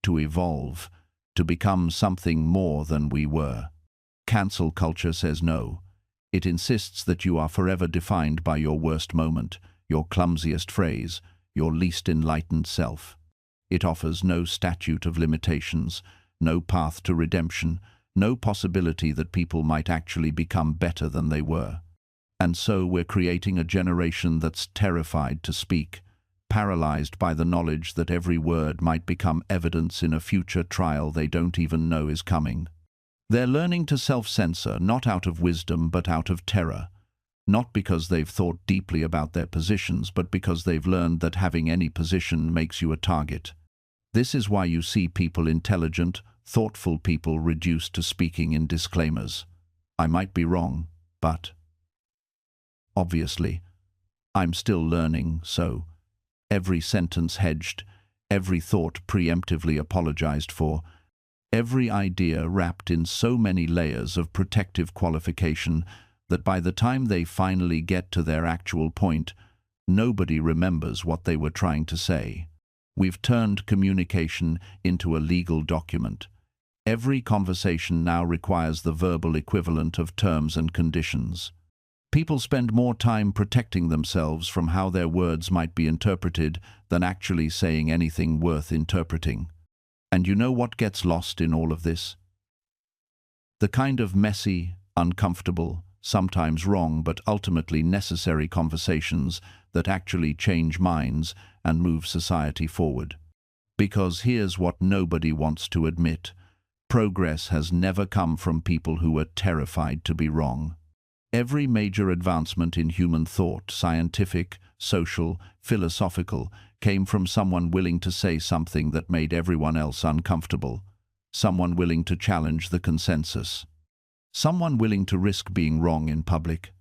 to evolve, to become something more than we were. Cancel culture says no. It insists that you are forever defined by your worst moment, your clumsiest phrase, your least enlightened self. It offers no statute of limitations, no path to redemption, no possibility that people might actually become better than they were. And so we're creating a generation that's terrified to speak, paralyzed by the knowledge that every word might become evidence in a future trial they don't even know is coming. They're learning to self-censor, not out of wisdom but out of terror. Not because they've thought deeply about their positions, but because they've learned that having any position makes you a target. This is why you see people, intelligent, thoughtful people, reduced to speaking in disclaimers. I might be wrong, but... Obviously, I'm still learning, so every sentence hedged, every thought preemptively apologized for, every idea wrapped in so many layers of protective qualification that by the time they finally get to their actual point, nobody remembers what they were trying to say. We've turned communication into a legal document. Every conversation now requires the verbal equivalent of terms and conditions. People spend more time protecting themselves from how their words might be interpreted than actually saying anything worth interpreting. And you know what gets lost in all of this? The kind of messy, uncomfortable, sometimes wrong but ultimately necessary conversations that actually change minds and move society forward. Because here's what nobody wants to admit: progress has never come from people who are terrified to be wrong. Every major advancement in human thought, scientific, social, philosophical, came from someone willing to say something that made everyone else uncomfortable, someone willing to challenge the consensus, someone willing to risk being wrong in public.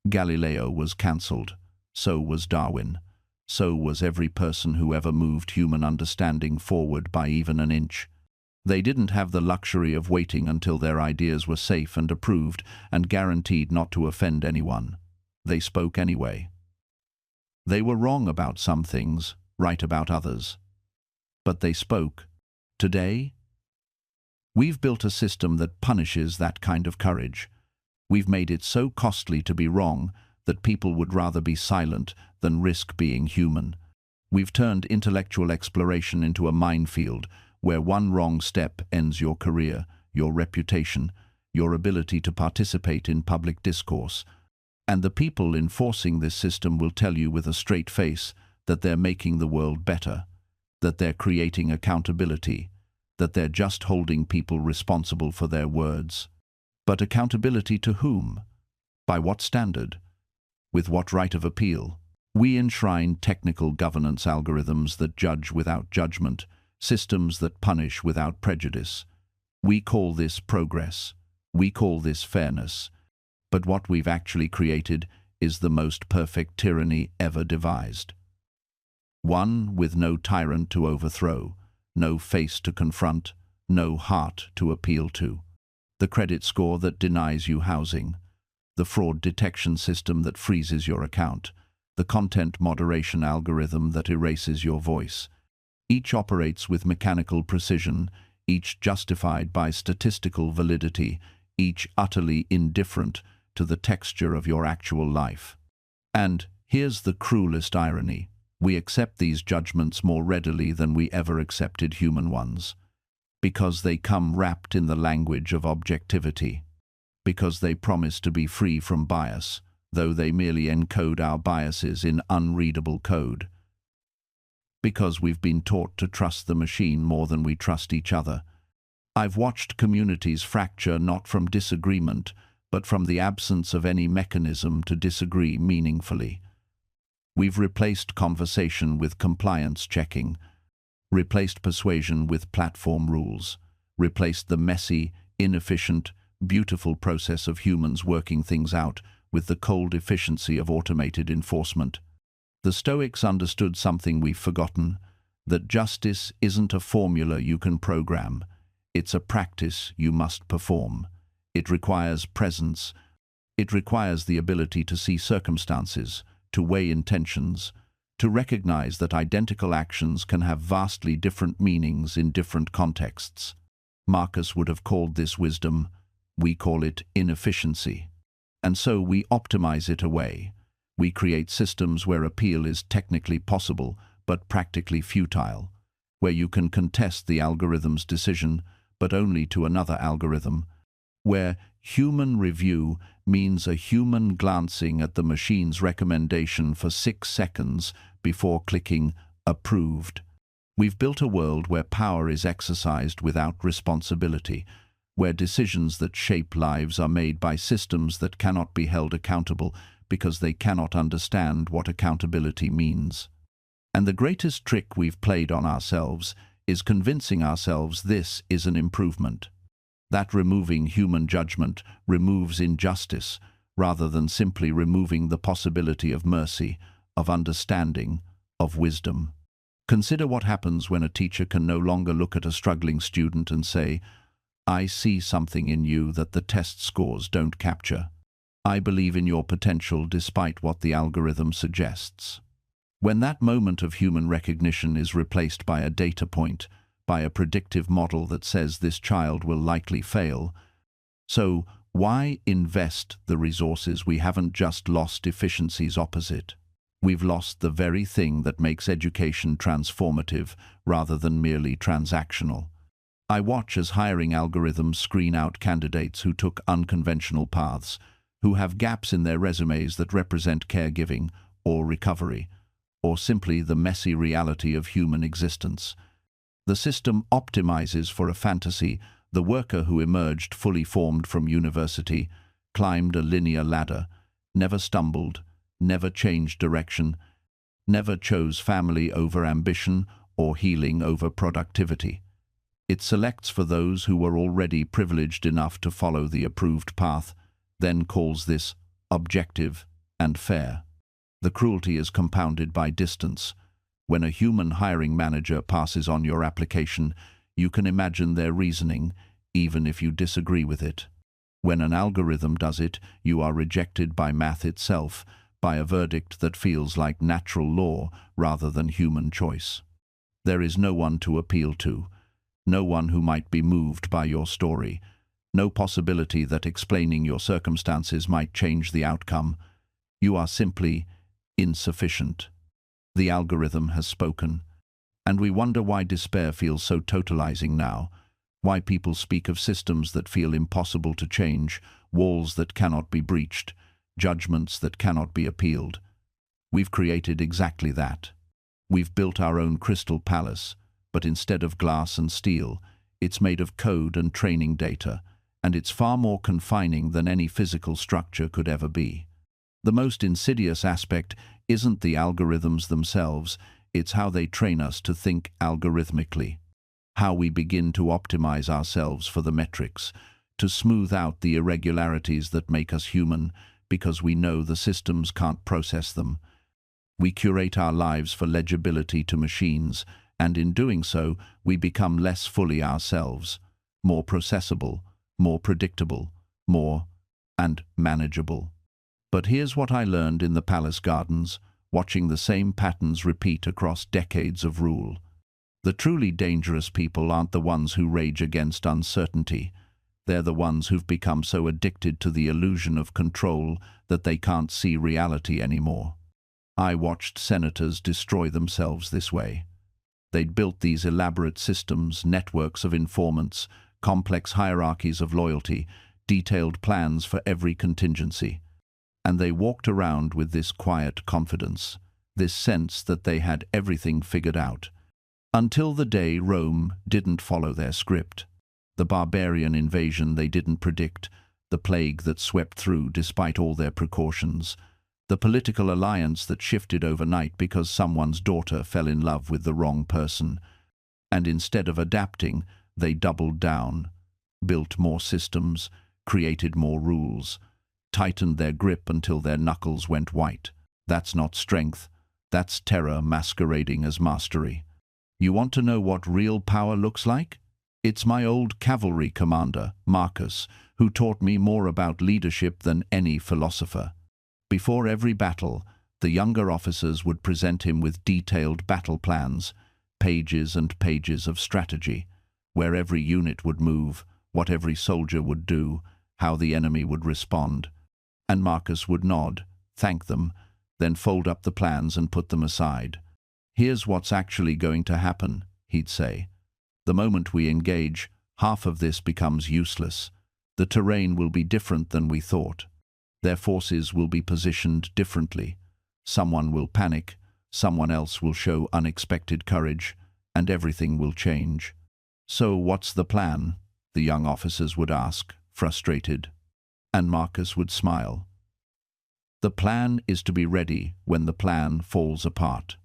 Galileo was cancelled. So was Darwin. So was every person who ever moved human understanding forward by even an inch. They didn't have the luxury of waiting until their ideas were safe and approved and guaranteed not to offend anyone. They spoke anyway. They were wrong about some things, right about others. But they spoke. Today, we've built a system that punishes that kind of courage. We've made it so costly to be wrong that people would rather be silent than risk being human. We've turned intellectual exploration into a minefield where one wrong step ends your career, your reputation, your ability to participate in public discourse. And the people enforcing this system will tell you with a straight face that they're making the world better, that they're creating accountability, that they're just holding people responsible for their words. But accountability to whom? By what standard? With what right of appeal? We enshrine technical governance algorithms that judge without judgment, systems that punish without prejudice. We call this progress. We call this fairness. But what we've actually created is the most perfect tyranny ever devised. One with no tyrant to overthrow, no face to confront, no heart to appeal to. The credit score that denies you housing, the fraud detection system that freezes your account, the content moderation algorithm that erases your voice. Each operates with mechanical precision, each justified by statistical validity, each utterly indifferent to the texture of your actual life. And here's the cruelest irony: we accept these judgments more readily than we ever accepted human ones, because they come wrapped in the language of objectivity, because they promise to be free from bias, though they merely encode our biases in unreadable code. Because we've been taught to trust the machine more than we trust each other. I've watched communities fracture not from disagreement, but from the absence of any mechanism to disagree meaningfully. We've replaced conversation with compliance checking, replaced persuasion with platform rules, replaced the messy, inefficient, beautiful process of humans working things out with the cold efficiency of automated enforcement. The Stoics understood something we've forgotten, that justice isn't a formula you can program. It's a practice you must perform. It requires presence. It requires the ability to see circumstances, to weigh intentions, to recognize that identical actions can have vastly different meanings in different contexts. Marcus would have called this wisdom. We call it inefficiency. And so we optimize it away. We create systems where appeal is technically possible, but practically futile, where you can contest the algorithm's decision, but only to another algorithm, where human review means a human glancing at the machine's recommendation for 6 seconds before clicking approved. We've built a world where power is exercised without responsibility, where decisions that shape lives are made by systems that cannot be held accountable because they cannot understand what accountability means. And the greatest trick we've played on ourselves is convincing ourselves this is an improvement. That removing human judgment removes injustice, rather than simply removing the possibility of mercy, of understanding, of wisdom. Consider what happens when a teacher can no longer look at a struggling student and say, "I see something in you that the test scores don't capture. I believe in your potential despite what the algorithm suggests." When that moment of human recognition is replaced by a data point, by a predictive model that says this child will likely fail, so why invest the resources? We haven't just lost efficiency's opposite. We've lost the very thing that makes education transformative rather than merely transactional. I watch as hiring algorithms screen out candidates who took unconventional paths, who have gaps in their resumes that represent caregiving or recovery, or simply the messy reality of human existence. The system optimizes for a fantasy. The worker who emerged fully formed from university, climbed a linear ladder, never stumbled, never changed direction, never chose family over ambition or healing over productivity. It selects for those who were already privileged enough to follow the approved path, then calls this objective and fair. The cruelty is compounded by distance. When a human hiring manager passes on your application, you can imagine their reasoning, even if you disagree with it. When an algorithm does it, you are rejected by math itself, by a verdict that feels like natural law rather than human choice. There is no one to appeal to, no one who might be moved by your story, no possibility that explaining your circumstances might change the outcome. You are simply insufficient. The algorithm has spoken, and we wonder why despair feels so totalizing now, why people speak of systems that feel impossible to change, walls that cannot be breached, judgments that cannot be appealed. We've created exactly that. We've built our own crystal palace, but instead of glass and steel, it's made of code and training data, and it's far more confining than any physical structure could ever be. The most insidious aspect isn't the algorithms themselves, it's how they train us to think algorithmically, how we begin to optimize ourselves for the metrics, to smooth out the irregularities that make us human because we know the systems can't process them. We curate our lives for legibility to machines, and in doing so, we become less fully ourselves, more processable, more predictable, more and manageable. But here's what I learned in the palace gardens, watching the same patterns repeat across decades of rule. The truly dangerous people aren't the ones who rage against uncertainty. They're the ones who've become so addicted to the illusion of control that they can't see reality anymore. I watched senators destroy themselves this way. They'd built these elaborate systems, networks of informants, complex hierarchies of loyalty, detailed plans for every contingency. And they walked around with this quiet confidence, this sense that they had everything figured out. Until the day Rome didn't follow their script. the barbarian invasion they didn't predict, the plague that swept through despite all their precautions, the political alliance that shifted overnight because someone's daughter fell in love with the wrong person. And instead of adapting, they doubled down, built more systems, created more rules, tightened their grip until their knuckles went white. That's not strength, that's terror masquerading as mastery. You want to know what real power looks like? It's my old cavalry commander, Marcus, who taught me more about leadership than any philosopher. Before every battle, the younger officers would present him with detailed battle plans, pages and pages of strategy, where every unit would move, what every soldier would do, how the enemy would respond. And Marcus would nod, thank them, then fold up the plans and put them aside. Here's what's actually going to happen, he'd say. The moment we engage, half of this becomes useless. The terrain will be different than we thought. Their forces will be positioned differently. Someone will panic, someone else will show unexpected courage, and everything will change. So what's the plan? The young officers would ask, frustrated. And Marcus would smile. The plan is to be ready when the plan falls apart.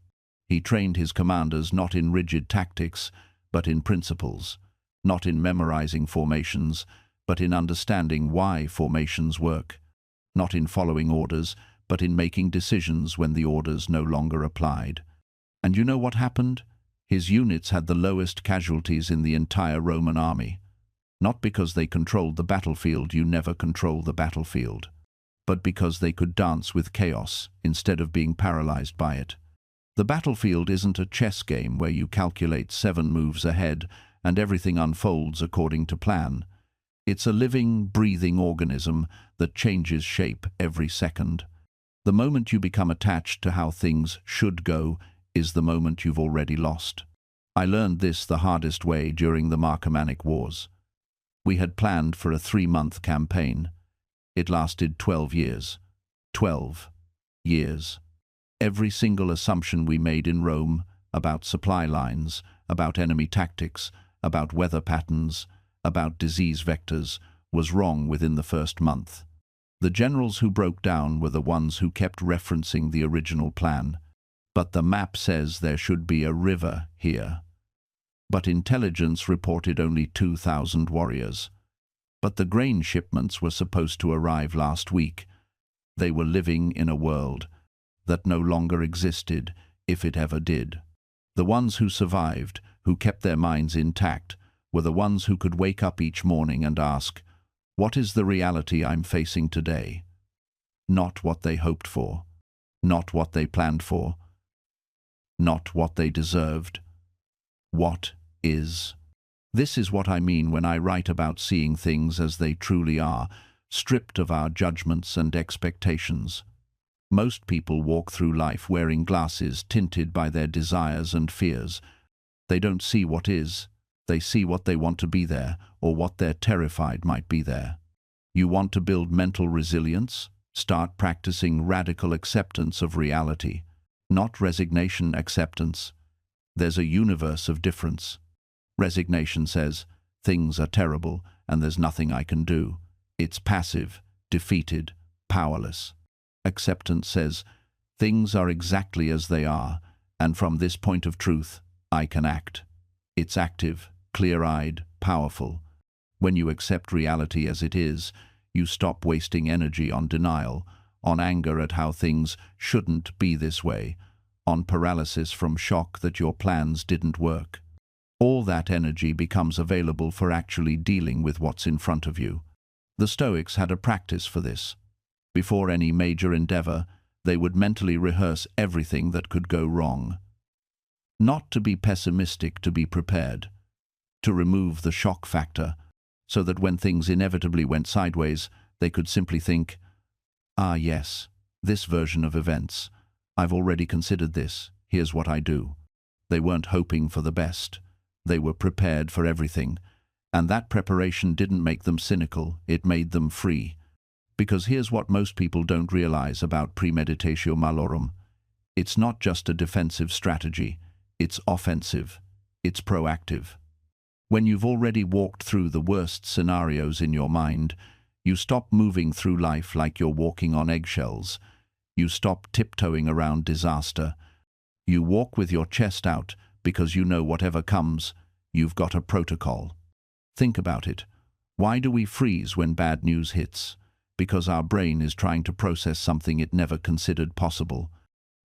He trained his commanders not in rigid tactics, but in principles, not in memorizing formations, but in understanding why formations work, not in following orders, but in making decisions when the orders no longer applied. And you know what happened? His units had the lowest casualties in the entire Roman army. Not because they controlled the battlefield, you never control the battlefield, but because they could dance with chaos instead of being paralyzed by it. The battlefield isn't a chess game where you calculate 7 moves ahead and everything unfolds according to plan. It's a living, breathing organism that changes shape every second. The moment you become attached to how things should go is the moment you've already lost. I learned this the hardest way during the Marcomannic Wars. We had planned for a 3-month campaign. It lasted 12 years. 12 years. Every single assumption we made in Rome about supply lines, about enemy tactics, about weather patterns, about disease vectors, was wrong within the first month. The generals who broke down were the ones who kept referencing the original plan. But the map says there should be a river here. But intelligence reported only 2,000 warriors. But the grain shipments were supposed to arrive last week. They were living in a world that no longer existed, if it ever did. The ones who survived, who kept their minds intact, were the ones who could wake up each morning and ask, what is the reality I'm facing today? Not what they hoped for, not what they planned for, not what they deserved. What is? This is what I mean when I write about seeing things as they truly are, stripped of our judgments and expectations. Most people walk through life wearing glasses tinted by their desires and fears. They don't see what is. They see what they want to be there, or what they're terrified might be there. You want to build mental resilience? Start practicing radical acceptance of reality, not resignation acceptance. There's a universe of difference. Resignation says, things are terrible and there's nothing I can do. It's passive, defeated, powerless. Acceptance says, things are exactly as they are, and from this point of truth, I can act. It's active, clear-eyed, powerful. When you accept reality as it is, you stop wasting energy on denial, on anger at how things shouldn't be this way, on paralysis from shock that your plans didn't work. All that energy becomes available for actually dealing with what's in front of you. The Stoics had a practice for this. Before any major endeavor, they would mentally rehearse everything that could go wrong. Not to be pessimistic, to be prepared. To remove the shock factor, so that when things inevitably went sideways, they could simply think, ah yes, this version of events. I've already considered this. Here's what I do. They weren't hoping for the best. They were prepared for everything. And that preparation didn't make them cynical, it made them free. Because here's what most people don't realize about premeditatio malorum. It's not just a defensive strategy. It's offensive. It's proactive. When you've already walked through the worst scenarios in your mind, you stop moving through life like you're walking on eggshells. You stop tiptoeing around disaster. You walk with your chest out because you know whatever comes, you've got a protocol. Think about it. Why do we freeze when bad news hits? Because our brain is trying to process something it never considered possible.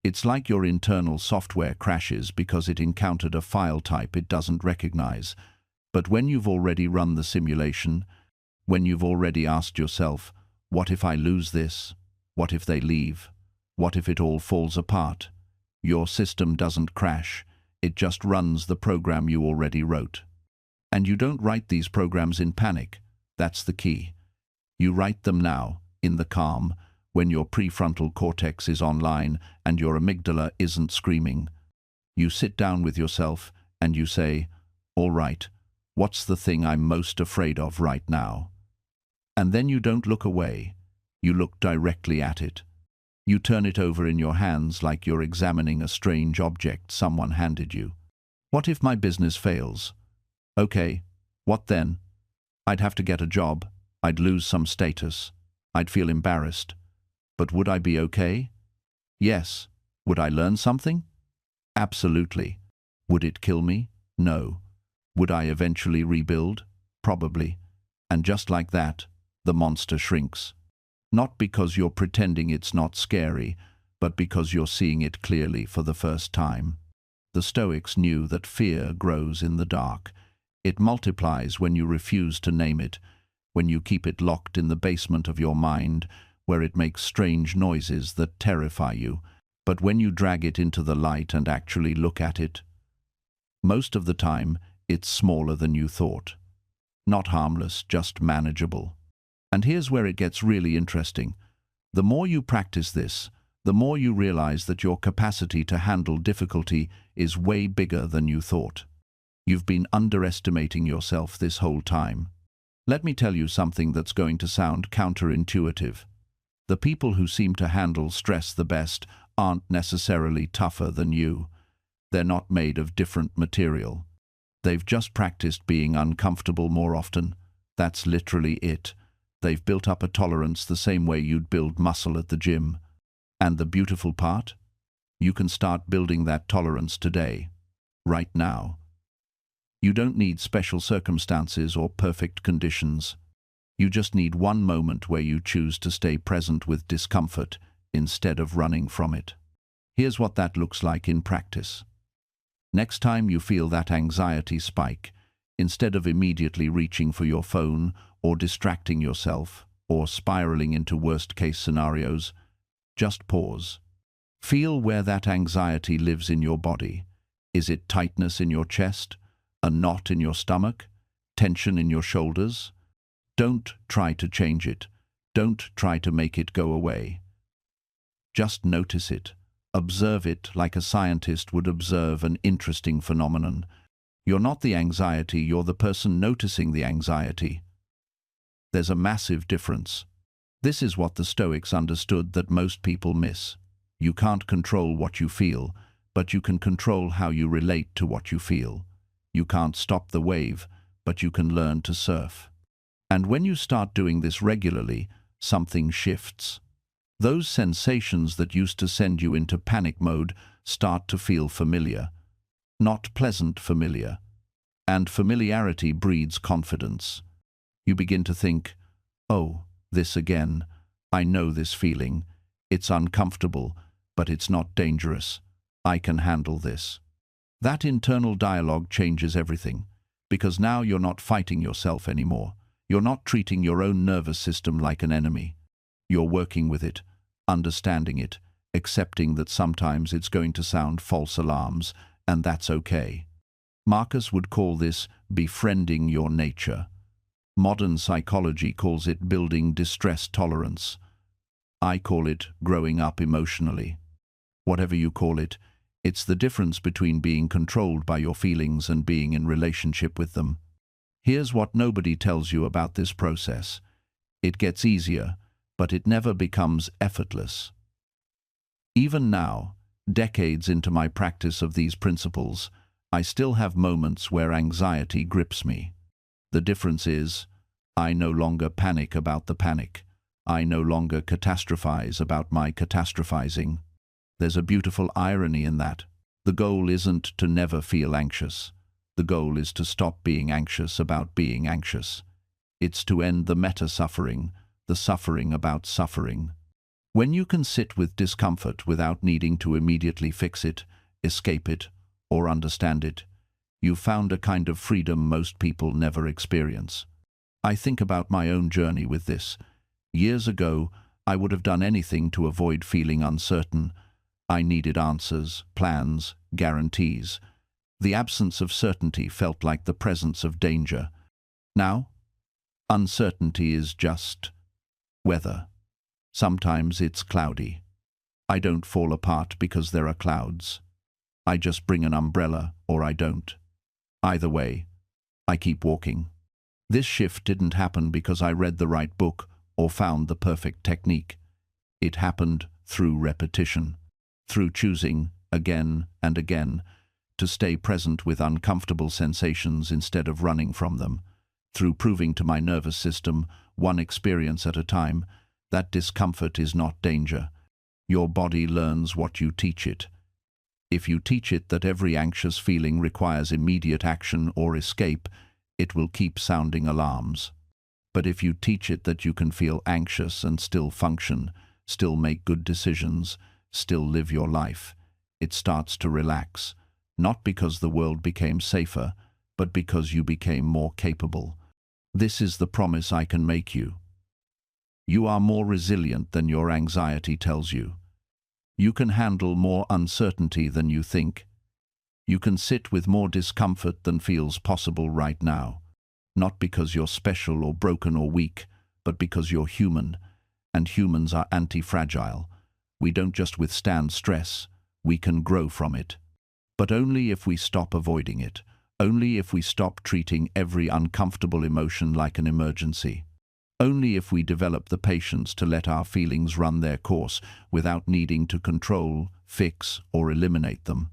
It's like your internal software crashes because it encountered a file type it doesn't recognize. But when you've already run the simulation, when you've already asked yourself, what if I lose this? What if they leave? What if it all falls apart? Your system doesn't crash. It just runs the program you already wrote. And you don't write these programs in panic. That's the key. You write them now, in the calm, when your prefrontal cortex is online and your amygdala isn't screaming. You sit down with yourself and you say, all right, what's the thing I'm most afraid of right now? And then you don't look away. You look directly at it. You turn it over in your hands like you're examining a strange object someone handed you. What if my business fails? Okay, what then? I'd have to get a job. I'd lose some status. I'd feel embarrassed. But would I be okay? Yes. Would I learn something? Absolutely. Would it kill me? No. Would I eventually rebuild? Probably. And just like that, the monster shrinks. Not because you're pretending it's not scary, but because you're seeing it clearly for the first time. The Stoics knew that fear grows in the dark. It multiplies when you refuse to name it, when you keep it locked in the basement of your mind, where it makes strange noises that terrify you. But when you drag it into the light and actually look at it, most of the time, it's smaller than you thought. Not harmless, just manageable. And here's where it gets really interesting. The more you practice this, the more you realize that your capacity to handle difficulty is way bigger than you thought. You've been underestimating yourself this whole time. Let me tell you something that's going to sound counterintuitive. The people who seem to handle stress the best aren't necessarily tougher than you. They're not made of different material. They've just practiced being uncomfortable more often. That's literally it. They've built up a tolerance the same way you'd build muscle at the gym. And the beautiful part? You can start building that tolerance today, right now. You don't need special circumstances or perfect conditions. You just need one moment where you choose to stay present with discomfort instead of running from it. Here's what that looks like in practice. Next time you feel that anxiety spike, instead of immediately reaching for your phone or distracting yourself or spiraling into worst-case scenarios, just pause. Feel where that anxiety lives in your body. Is it tightness in your chest? A knot in your stomach? Tension in your shoulders? Don't try to change it. Don't try to make it go away. Just notice it. Observe it like a scientist would observe an interesting phenomenon. You're not the anxiety, you're the person noticing the anxiety. There's a massive difference. This is what the Stoics understood that most people miss. You can't control what you feel, but you can control how you relate to what you feel. You can't stop the wave, but you can learn to surf. And when you start doing this regularly, something shifts. Those sensations that used to send you into panic mode start to feel familiar. Not pleasant familiar. And familiarity breeds confidence. You begin to think, oh, this again. I know this feeling. It's uncomfortable, but it's not dangerous. I can handle this. That internal dialogue changes everything, because now you're not fighting yourself anymore. You're not treating your own nervous system like an enemy. You're working with it, understanding it, accepting that sometimes it's going to sound false alarms, and that's okay. Marcus would call this befriending your nature. Modern psychology calls it building distress tolerance. I call it growing up emotionally. Whatever you call it, it's the difference between being controlled by your feelings and being in relationship with them. Here's what nobody tells you about this process. It gets easier, but it never becomes effortless. Even now, decades into my practice of these principles, I still have moments where anxiety grips me. The difference is, I no longer panic about the panic. I no longer catastrophize about my catastrophizing. There's a beautiful irony in that. The goal isn't to never feel anxious. The goal is to stop being anxious about being anxious. It's to end the meta-suffering, the suffering about suffering. When you can sit with discomfort without needing to immediately fix it, escape it, or understand it, you've found a kind of freedom most people never experience. I think about my own journey with this. Years ago, I would have done anything to avoid feeling uncertain. I needed answers, plans, guarantees. The absence of certainty felt like the presence of danger. Now, uncertainty is just weather. Sometimes it's cloudy. I don't fall apart because there are clouds. I just bring an umbrella, or I don't. Either way, I keep walking. This shift didn't happen because I read the right book or found the perfect technique. It happened through repetition, through choosing, again and again, to stay present with uncomfortable sensations instead of running from them, through proving to my nervous system, one experience at a time, that discomfort is not danger. Your body learns what you teach it. If you teach it that every anxious feeling requires immediate action or escape, it will keep sounding alarms. But if you teach it that you can feel anxious and still function, still make good decisions, still live your life, it starts to relax, not because the world became safer, but because you became more capable. This is the promise I can make you. You are more resilient than your anxiety tells you. You can handle more uncertainty than you think. You can sit with more discomfort than feels possible right now. Not because you're special or broken or weak, but because you're human, and humans are anti-fragile. We don't just withstand stress, we can grow from it. But only if we stop avoiding it, only if we stop treating every uncomfortable emotion like an emergency. Only if we develop the patience to let our feelings run their course without needing to control, fix, or eliminate them.